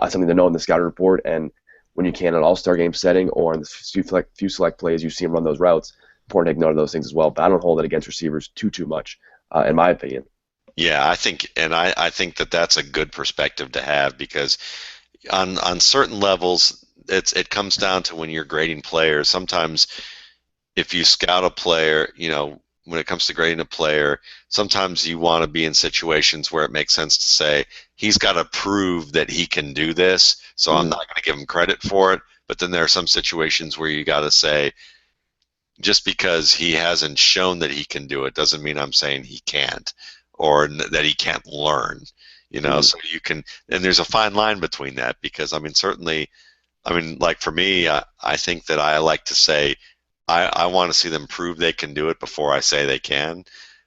something to know in the scouting report. And when you can in an all-star game setting or in the few select plays you see him run those routes, important to take note of those things as well. But I don't hold it against receivers too much, in my opinion. Yeah, I think that that's a good perspective to have because on certain levels, it comes down to when you're grading players. Sometimes if you scout a player, when it comes to grading a player, sometimes you want to be in situations where it makes sense to say he's got to prove that he can do this, so I'm Mm, not going to give him credit for it. But then there are some situations where you got to say just because he hasn't shown that he can do it doesn't mean I'm saying he can't or that he can't learn. mm, So you can, and there's a fine line between that because I mean, certainly, I mean, like for me, I think that I like to say I want to see them prove they can do it before I say they can,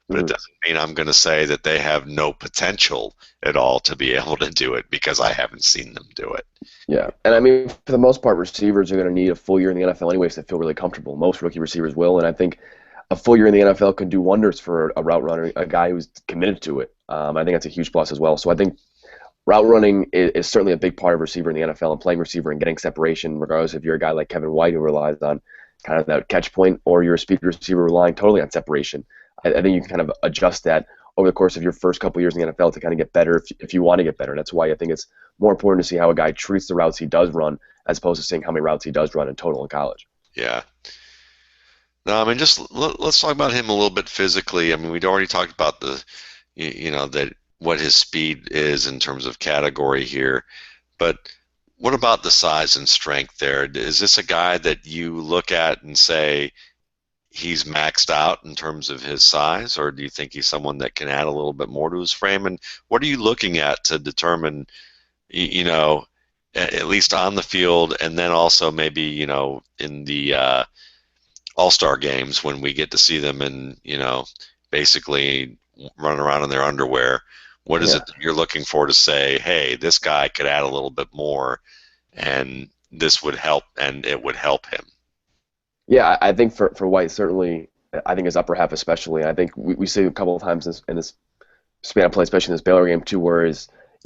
but it mm. doesn't mean I'm going to say that they have no potential at all to be able to do it because I haven't seen them do it. Yeah, and I mean, for the most part, receivers are going to need a full year in the NFL anyways to feel really comfortable. Most rookie receivers will, and I think a full year in the NFL can do wonders for a route runner, a guy who's committed to it. I think that's a huge plus as well. So I think route running is certainly a big part of receiver in the NFL and playing receiver and getting separation, regardless if you're a guy like Kevin White who relies on kind of that catch point or you're a speed receiver relying totally on separation. I think you can kind of adjust that over the course of your first couple years in the NFL to kind of get better if you want to get better. And that's why I think it's more important to see how a guy treats the routes he does run as opposed to seeing how many routes he does run in total in college. Yeah. No, I mean, just let's talk about him a little bit physically. I mean, we'd already talked about that what his speed is in terms of category here, but what about the size and strength there? Is this a guy that you look at and say he's maxed out in terms of his size, or do you think he's someone that can add a little bit more to his frame? And what are you looking at to determine, you know, at least on the field, and then also maybe, in the all-star games when we get to see them in, basically running around in their underwear. What is Yeah. it that you're looking for to say, hey, this guy could add a little bit more, and this would help, and it would help him? Yeah, I think for White certainly, I think his upper half especially. I think we see a couple of times in this span of play, especially in this Baylor game too, where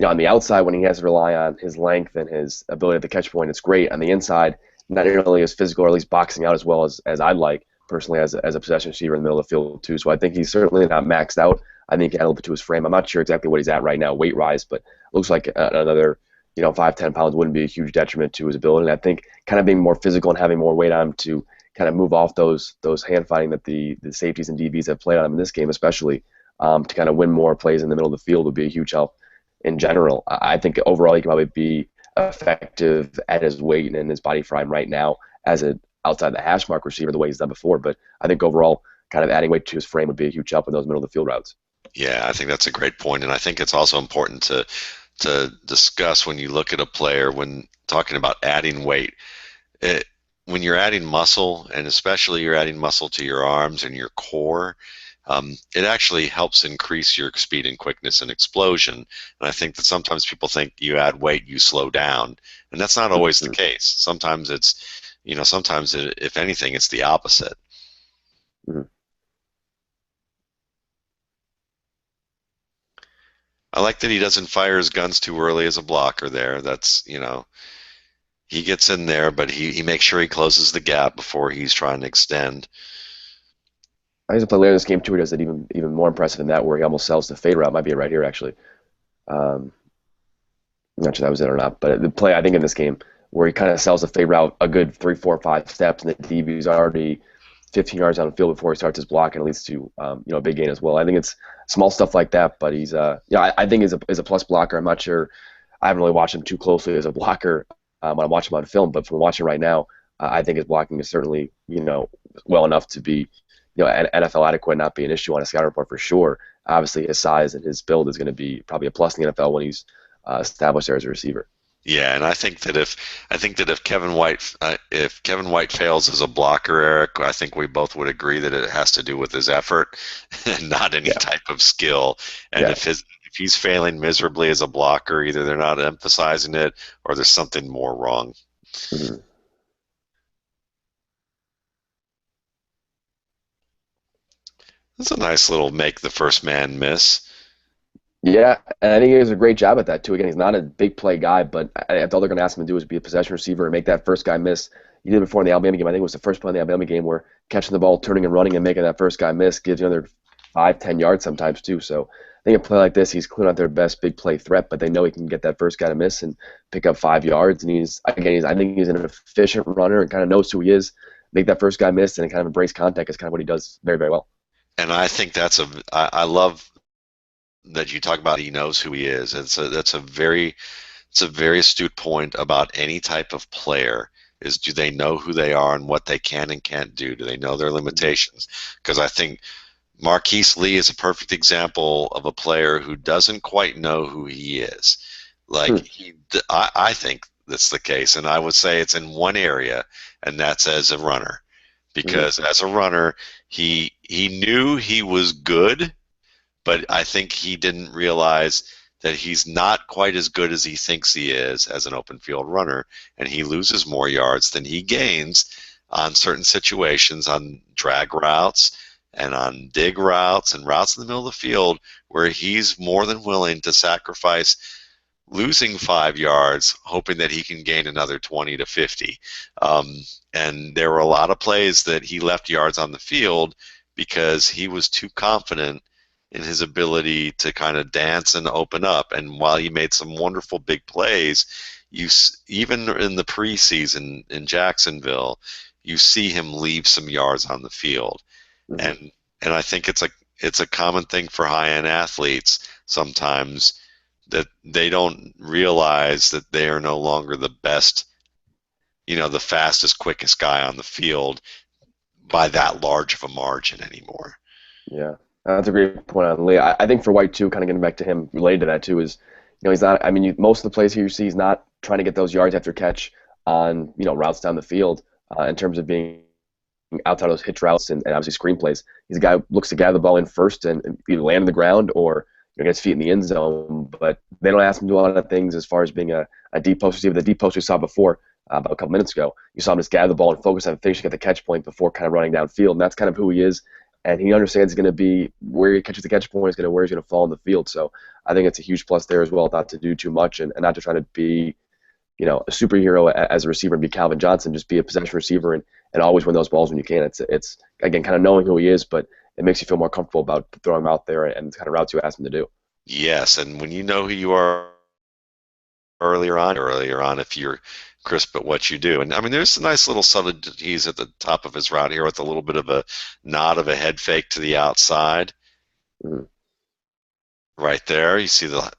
on the outside when he has to rely on his length and his ability at the catch point, it's great. On the inside, not nearly as physical or at least boxing out as well as I'd like personally as a possession receiver in the middle of the field too. So I think he's certainly not maxed out. I think he had a little bit to his frame. I'm not sure exactly what he's at right now weight rise, but looks like another 5-10 pounds wouldn't be a huge detriment to his ability. And I think kind of being more physical and having more weight on him to kind of move off those hand fighting that the safeties and DBs have played on him in this game, especially to kind of win more plays in the middle of the field would be a huge help in general. I think overall he can probably be effective at his weight and in his body frame right now as an outside the hash mark receiver the way he's done before. But I think overall, kind of adding weight to his frame would be a huge help in those middle of the field routes. Yeah, I think that's a great point, and I think it's also important to discuss when you look at a player when talking about adding weight. It, when you're adding muscle, and especially you're adding muscle to your arms and your core, it actually helps increase your speed and quickness and explosion. And I think that sometimes people think you add weight, you slow down, and that's not always the Mm-hmm. case. Sometimes sometimes if anything, it's the opposite. Mm-hmm. I like that he doesn't fire his guns too early as a blocker there. He gets in there, but he makes sure he closes the gap before he's trying to extend. I used to play later in this game too. He does it even more impressive than that, where he almost sells the fade route. Might be right here actually. Um, I'm not sure that was it or not, but the play I think in this game where he kind of sells the fade route a good 3, 4, 5 steps, and the DB's already 15 yards on the field before he starts his block, and it leads to a big gain as well. I think it's small stuff like that, but he's I think is a plus blocker. I'm not sure. I haven't really watched him too closely as a blocker when I'm watching him on film, but from watching right now, I think his blocking is certainly well enough to be NFL adequate, not be an issue on a scout report for sure. Obviously, his size and his build is going to be probably a plus in the NFL when he's established there as a receiver. Yeah, and I think that if Kevin White fails as a blocker, Eric, I think we both would agree that it has to do with his effort and not any Yeah, type of skill. And yeah. if he's failing miserably as a blocker, either they're not emphasizing it or there's something more wrong. Mhm. That's a nice little make the first man miss. Yeah, and I think he does a great job at that too. Again, he's not a big play guy, but all they're going to ask him to do is be a possession receiver and make that first guy miss. He did it before in the Alabama game. I think it was the first play in the Alabama game where catching the ball, turning and running, and making that first guy miss gives you another 5, 10 yards sometimes too. So I think a play like this, he's clearly not their best big play threat, but they know he can get that first guy to miss and pick up 5 yards. And I think he's an efficient runner and kind of knows who he is. Make that first guy miss and kind of embrace contact is kind of what he does very, very well. And I think I love that you talk about he knows who he is. It's a very astute point about any type of player is do they know who they are and what they can and can't do? Do they know their limitations? Because I think Marquise Lee is a perfect example of a player who doesn't quite know who he is. Like Hmm. I think that's the case, and I would say it's in one area, and that's as a runner. Hmm. Because as a runner, he knew he was good, but I think he didn't realize that he's not quite as good as he thinks he is as an open field runner, and he loses more yards than he gains on certain situations, on drag routes and on dig routes and routes in the middle of the field where he's more than willing to sacrifice losing 5 yards, hoping that he can gain another 20 to 50. And there were a lot of plays that he left yards on the field because he was too confident in his ability to kind of dance and open up. And while he made some wonderful big plays, even in the preseason in Jacksonville, you see him leave some yards on the field. Hmm. And I think it's a common thing for high-end athletes sometimes that they don't realize that they are no longer the best, the fastest, quickest guy on the field by that large of a margin anymore. Yeah, that's a great point on Lee. I think for White too, kind of getting back to him related to that too, is he's not. I mean, most of the plays here you see, he's not trying to get those yards after catch on routes down the field in terms of being outside of those hitch routes and obviously screenplays. He's a guy who looks to gather the ball in first and either land on the ground or get his feet in the end zone. But they don't ask him to do a lot of things as far as being a deep post receiver. The deep post we saw before about a couple minutes ago, you saw him just gather the ball and focus on finishing at the catch point before kind of running downfield. And that's kind of who he is. And he understands it's going to be where he catches the catch point is going to where he's going to fall in the field. So I think it's a huge plus there as well, not to do too much and not to try to be a superhero as a receiver and be Calvin Johnson, just be a possession receiver and always win those balls when you can. It's again kind of knowing who he is, but it makes you feel more comfortable about throwing him out there and the kind of routes you ask him to do. Yes, and when you know who you are earlier on, if you're crisp at what you do. And I mean, there's some nice little subtleties at the top of his route here with a little bit of a nod of a head fake to the outside. Mhm. Right there, you see the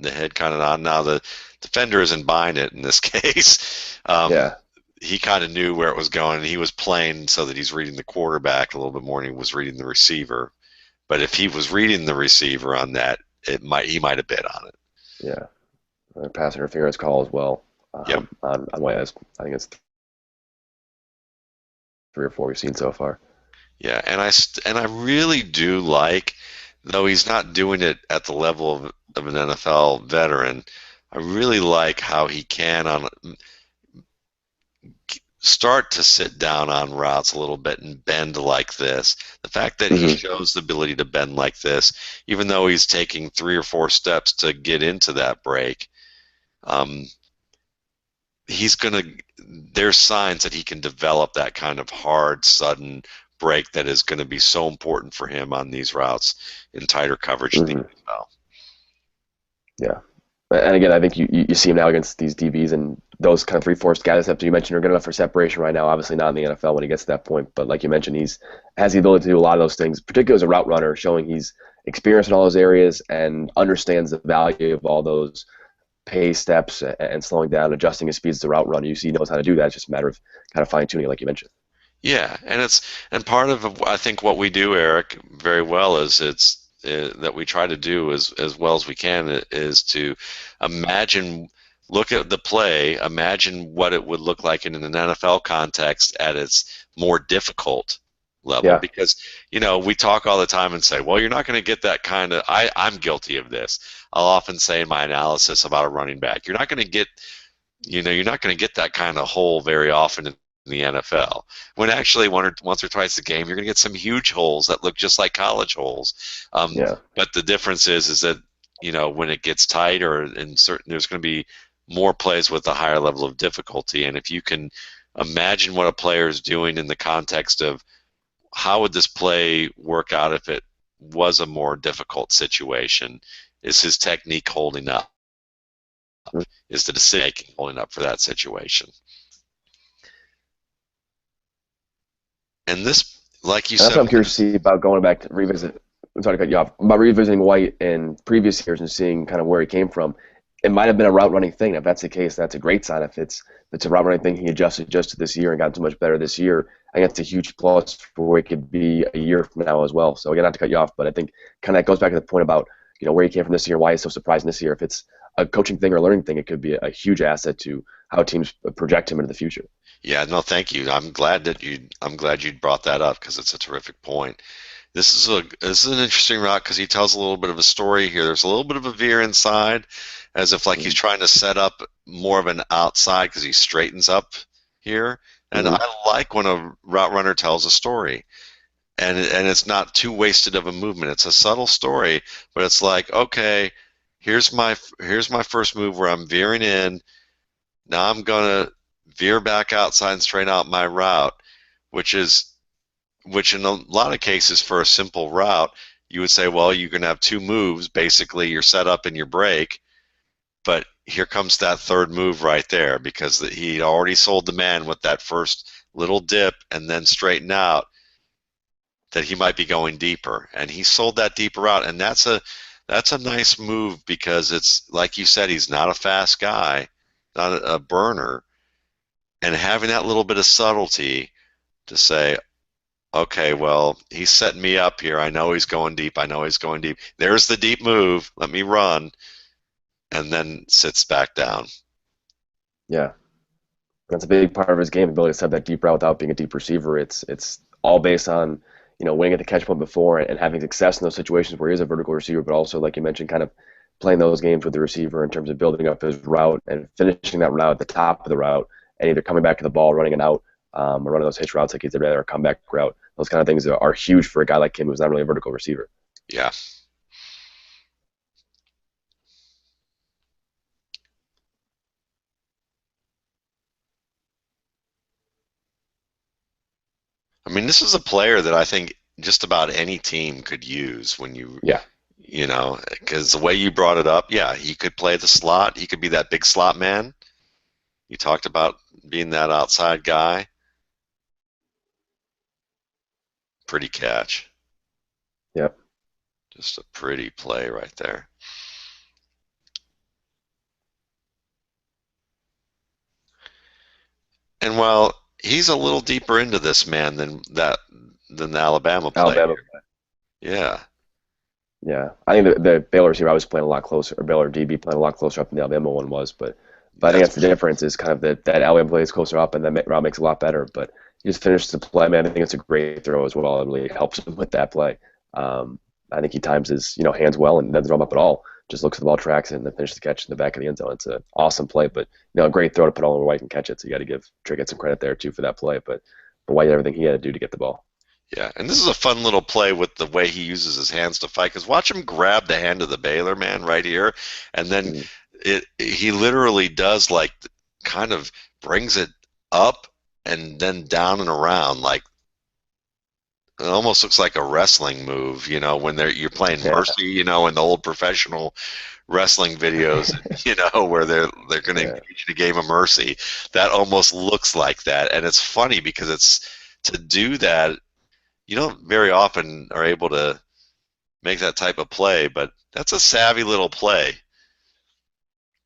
head kind of nod. Now the defender isn't buying it in this case. Yeah. He kind of knew where it was going, and he was playing so that he's reading the quarterback a little bit more than he was reading the receiver. But if he was reading the receiver on that, he might have bid on it. Yeah. Pass interference call as well. Yep. On what I think it's 3 or 4 we've seen so far. Yeah, and I really do like, though he's not doing it at the level of an NFL veteran. I really like how he can start to sit down on routes a little bit and bend like this. The fact that he Mm-hmm. shows the ability to bend like this, even though he's taking 3 or 4 steps to get into that break, um, he's gonna. There's signs that he can develop that kind of hard, sudden break that is going to be so important for him on these routes in tighter coverage in the Mm-hmm. NFL. Yeah. And again, I think you see him now against these DBs and those kind of 3-4 scatter steps you mentioned are good enough for separation right now. Obviously not in the NFL when he gets to that point, but like you mentioned, he's has the ability to do a lot of those things, particularly as a route runner, showing he's experienced in all those areas and understands the value of all those pace steps and slowing down, adjusting his speeds as a route runner. You see, he knows how to do that. It's just a matter of kind of fine tuning, like you mentioned. Yeah, and part of I think what we do, Eric, very well is it's that we try to do as well as we can is to imagine, look at the play, imagine what it would look like in an NFL context at its more difficult level, Yeah. because we talk all the time and say, well, you're not going to get that kind of. I'm guilty of this. I'll often say in my analysis about a running back, you're not going to get you're not going to get that kind of hole very often in the NFL. When actually once or twice a game, you're going to get some huge holes that look just like college holes. Yeah. But the difference is that when it gets tight or in certain, there's going to be more plays with a higher level of difficulty. And if you can imagine what a player is doing in the context of how would this play work out if it was a more difficult situation, is his technique holding up? Is the decision making holding up for that situation? And this, like you And that's said, what I'm curious to see about going back to revisit. I'm sorry to cut you off. About revisiting White in previous years and seeing kind of where he came from. It might have been a route running thing. If that's the case, that's a great sign. If it's a route running thing, he adjusted just this year and got so much better this year. I think that's a huge plus for where he could be a year from now as well. So again, not to cut you off, but I think kind of goes back to the point about where he came from this year, why he's so surprising this year. If it's a coaching thing or a learning thing, it could be a huge asset to how teams project him into the future. yeah, no, thank you. I'm glad you brought that up because it's a terrific point. This is an interesting route because he tells a little bit of a story here. There's a little bit of a veer inside, as if like he's trying to set up more of an outside because he straightens up here. And Mm-hmm. I like when a route runner tells a story, and it's not too wasted of a movement. It's a subtle story, but it's like, okay, here's my first move where I'm veering in. Now I'm gonna veer back outside and straighten out my route, which is which in a lot of cases for a simple route, you would say, well, you're going to have 2 moves, basically your setup and your break. But here comes that third move right there because he already sold the man with that first little dip and then straighten out that he might be going deeper. And he sold that deeper out. And that's a nice move because it's like you said, he's not a fast guy, not a burner. And having that little bit of subtlety to say, Okay, well, he's setting me up here. I know he's going deep. I know he's going deep. There's the deep move. Let me run, and then sits back down. Yeah, that's a big part of his game, ability to set that deep route without being a deep receiver. It's all based on winning at the catch point before and having success in those situations where he is a vertical receiver, but also like you mentioned, kind of playing those games with the receiver in terms of building up his route and finishing that route at the top of the route and either coming back to the ball, running it out, or running those hitch routes like he's did or a comeback route. Those kind of things are huge for a guy like him who's not really a vertical receiver. Yeah. I mean, this is a player that I think just about any team could use when Yeah, because the way you brought it up, yeah, he could play the slot. He could be that big slot man. You talked about being that outside guy. Pretty catch. yeah. Just a pretty play right there. And while he's a little deeper into this man than the Alabama play. Alabama. Yeah. Yeah, I think the Baylor receiver I was playing a lot closer, or Baylor DB playing a lot closer up than the Alabama one was. But I think That's that's the difference is kind of that Alabama plays closer up and that route makes it a lot better. But he just finished the play, man. I think it's a great throw as well. It really helps him with that play. I think he times his hands well and doesn't throw him up at all. Just looks at the ball, tracks it, and then finishes the catch in the back of the end zone. It's an awesome play, but a great throw to put all over White and catch it. So you got to give Trickett some credit there too for that play. But White did everything he had to do to get the ball. Yeah, and this is a fun little play with the way he uses his hands to fight. Because watch him grab the hand of the Baylor man right here, and then Mm, he literally does like kind of brings it up and then down and around. Like it almost looks like a wrestling move, when you're playing yeah, Mercy, in the old professional wrestling videos, where they're going to yeah, engage in a game of Mercy. That almost looks like that, and it's funny because it's to do that. You don't very often are able to make that type of play, but that's a savvy little play.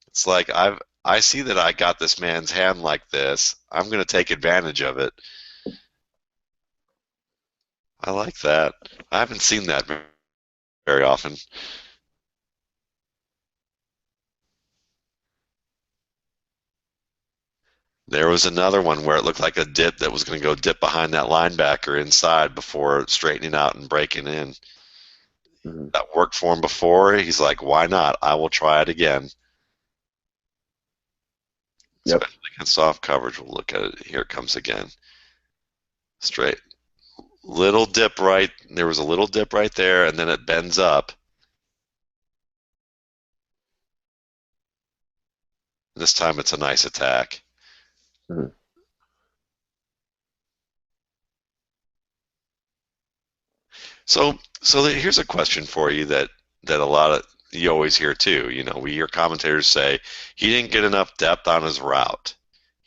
It's like I see that I got this man's hand like this. I'm going to take advantage of it. I like that. I haven't seen that very often. There was another one where it looked like a dip that was going to go dip behind that linebacker inside before straightening out and breaking in. mhm. That worked for him before. He's like, why not? I will try it again. Yep. Especially against soft coverage. We'll look at it. Here it comes again. Straight. Little dip right. There was a little dip right there, and then it bends up. This time it's a nice attack. Mhm. So here's a question for you that a lot of you always hear too. We hear commentators say he didn't get enough depth on his route.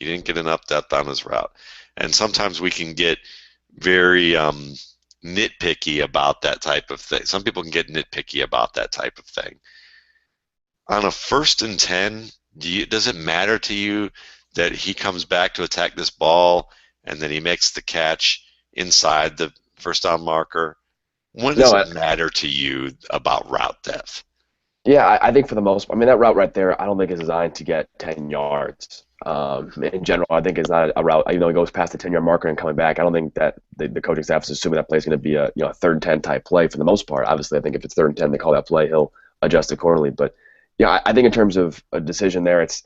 He didn't get enough depth on his route, and sometimes we can get very nitpicky about that type of thing. Some people can get nitpicky about that type of thing. On a 1st and 10, does it matter to you that he comes back to attack this ball and then he makes the catch inside the first down marker? When does No, it matter to you about route depth? yeah, I think for the most, I mean, that route right there, I don't think is designed to get 10 yards. In general, I think it's not a route. Even though it goes past the 10-yard marker and coming back, I don't think that the coaching staff is assuming that play is going to be a 3rd and 10 type play for the most part. Obviously, I think if it's 3rd and 10, they call that play, he'll adjust accordingly. But yeah, I think in terms of a decision there, it's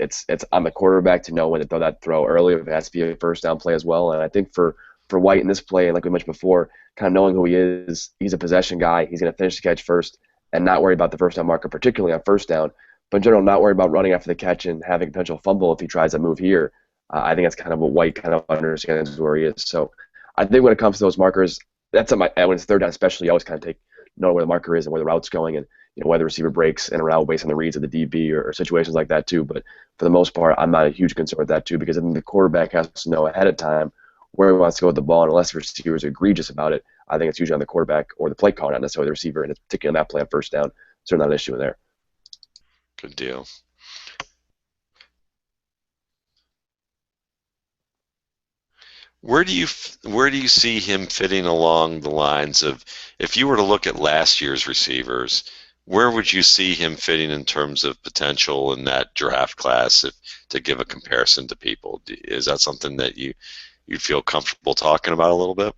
on the quarterback to know when to throw that throw early. If it has to be a first down play as well. And I think for White in this play, like we mentioned before, kind of knowing who he is, he's a possession guy. He's going to finish the catch first and not worry about the first down marker, particularly on first down. But in general, not worry about running after the catch and having a potential fumble if he tries to move here. I think that's kind of what White kind of understands where he is. So I think when it comes to those markers, that's something when it's 3rd down, especially, you always kind of know where the marker is and where the route's going, and whether the receiver breaks in a route based on the reads of the DB or situations like that too. But for the most part, I'm not a huge concern with that too, because I think the quarterback has to know ahead of time where he wants to go with the ball, and unless the receiver is egregious about it, I think it's usually on the quarterback or the play caller, not necessarily the receiver, and it's particularly on that play on first down. So not an issue in there. Good deal. where do you see him fitting along the lines of, if you were to look at last year's receivers, where would you see him fitting in terms of potential in that draft class, if to give a comparison to people? Is that something that you'd feel comfortable talking about a little bit?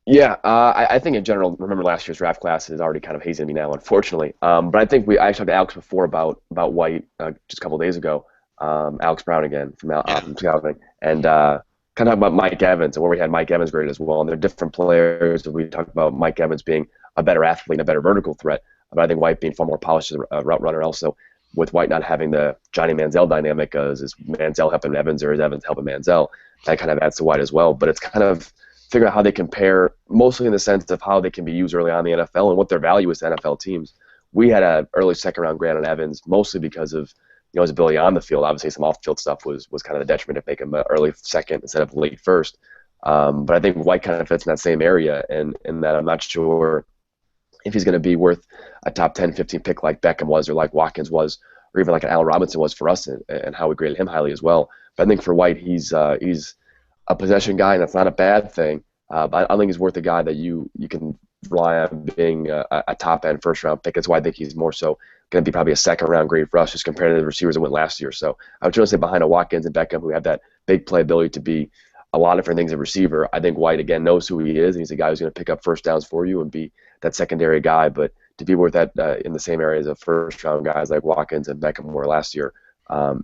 Yeah, I think in general, remember last year's draft class is already kind of hazing me now, unfortunately. But I think I actually talked to Alex before about White just a couple of days ago. Alex Brown again Yeah. from Scouting, and kind of about Mike Evans and where we had Mike Evans graded as well. And they're different players. We talked about Mike Evans being a better athlete and a better vertical threat, but I think White being far more polished as a route runner. Also, with White not having the Johnny Manziel dynamic, is Manziel helping Evans or is Evans helping Manziel? That kind of adds to White as well. But it's kind of figure out how they compare, mostly in the sense of how they can be used early on in the NFL and what their value is to NFL teams. We had an early second round grade on Evans, mostly because of his ability on the field. Obviously, some off field stuff was kind of the detriment to make him an early second instead of late first. But I think White kind of fits in that same area, and in that I'm not sure if he's going to be worth a top 10, 15 pick like Beckham was, or like Watkins was, or even like an Allen Robinson was for us, and how we graded him highly as well. But I think for White, he's a possession guy, and that's not a bad thing. But I don't think he's worth a guy that you can rely on being a top end first round pick. That's why I think he's more so going to be probably a second round grade for us, just compared to the receivers that went last year. So I would certainly say behind a Watkins and Beckham, who have that big playability to be a lot of different things at receiver, I think White again knows who he is, and he's a guy who's going to pick up first downs for you and be that secondary guy. But to be worth that in the same areas of first round guys like Watkins and Beckham were last year,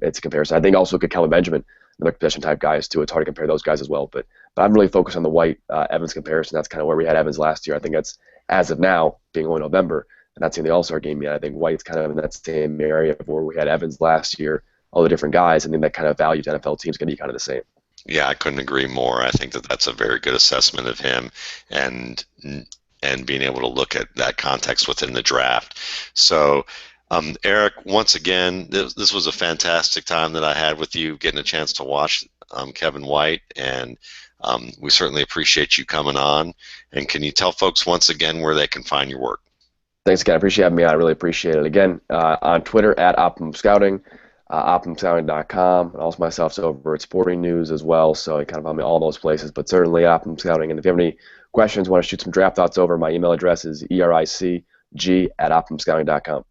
it's a comparison. I think also could Kelvin Benjamin, another possession type guys too. It's hard to compare those guys as well, but I'm really focused on the White Evans comparison. That's kind of where we had Evans last year. I think that's, as of now, being only November and not seeing the All-Star game yet, I think White's kind of in that same area of where we had Evans last year, all the different guys, and then that kind of value to NFL teams going to be kind of the same. Yeah, I couldn't agree more. I think that that's a very good assessment of him, and and being able to look at that context within the draft. So, Eric, once again, this was a fantastic time that I had with you, getting a chance to watch Kevin White, and we certainly appreciate you coming on. And can you tell folks once again where they can find your work? Thanks again. I appreciate having me on. I really appreciate it. Again, on Twitter at Optimum Scouting, OptimumScouting.com, and also myself over at Sporting News as well. So you kind of find me all those places, but certainly Optimum Scouting. And if you have any questions, want to shoot some draft thoughts over, my email address is ericg@optimumscouting.com.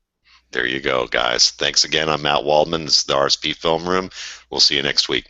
There you go, guys. Thanks again. I'm Matt Waldman. This is the RSP Film Room. We'll see you next week.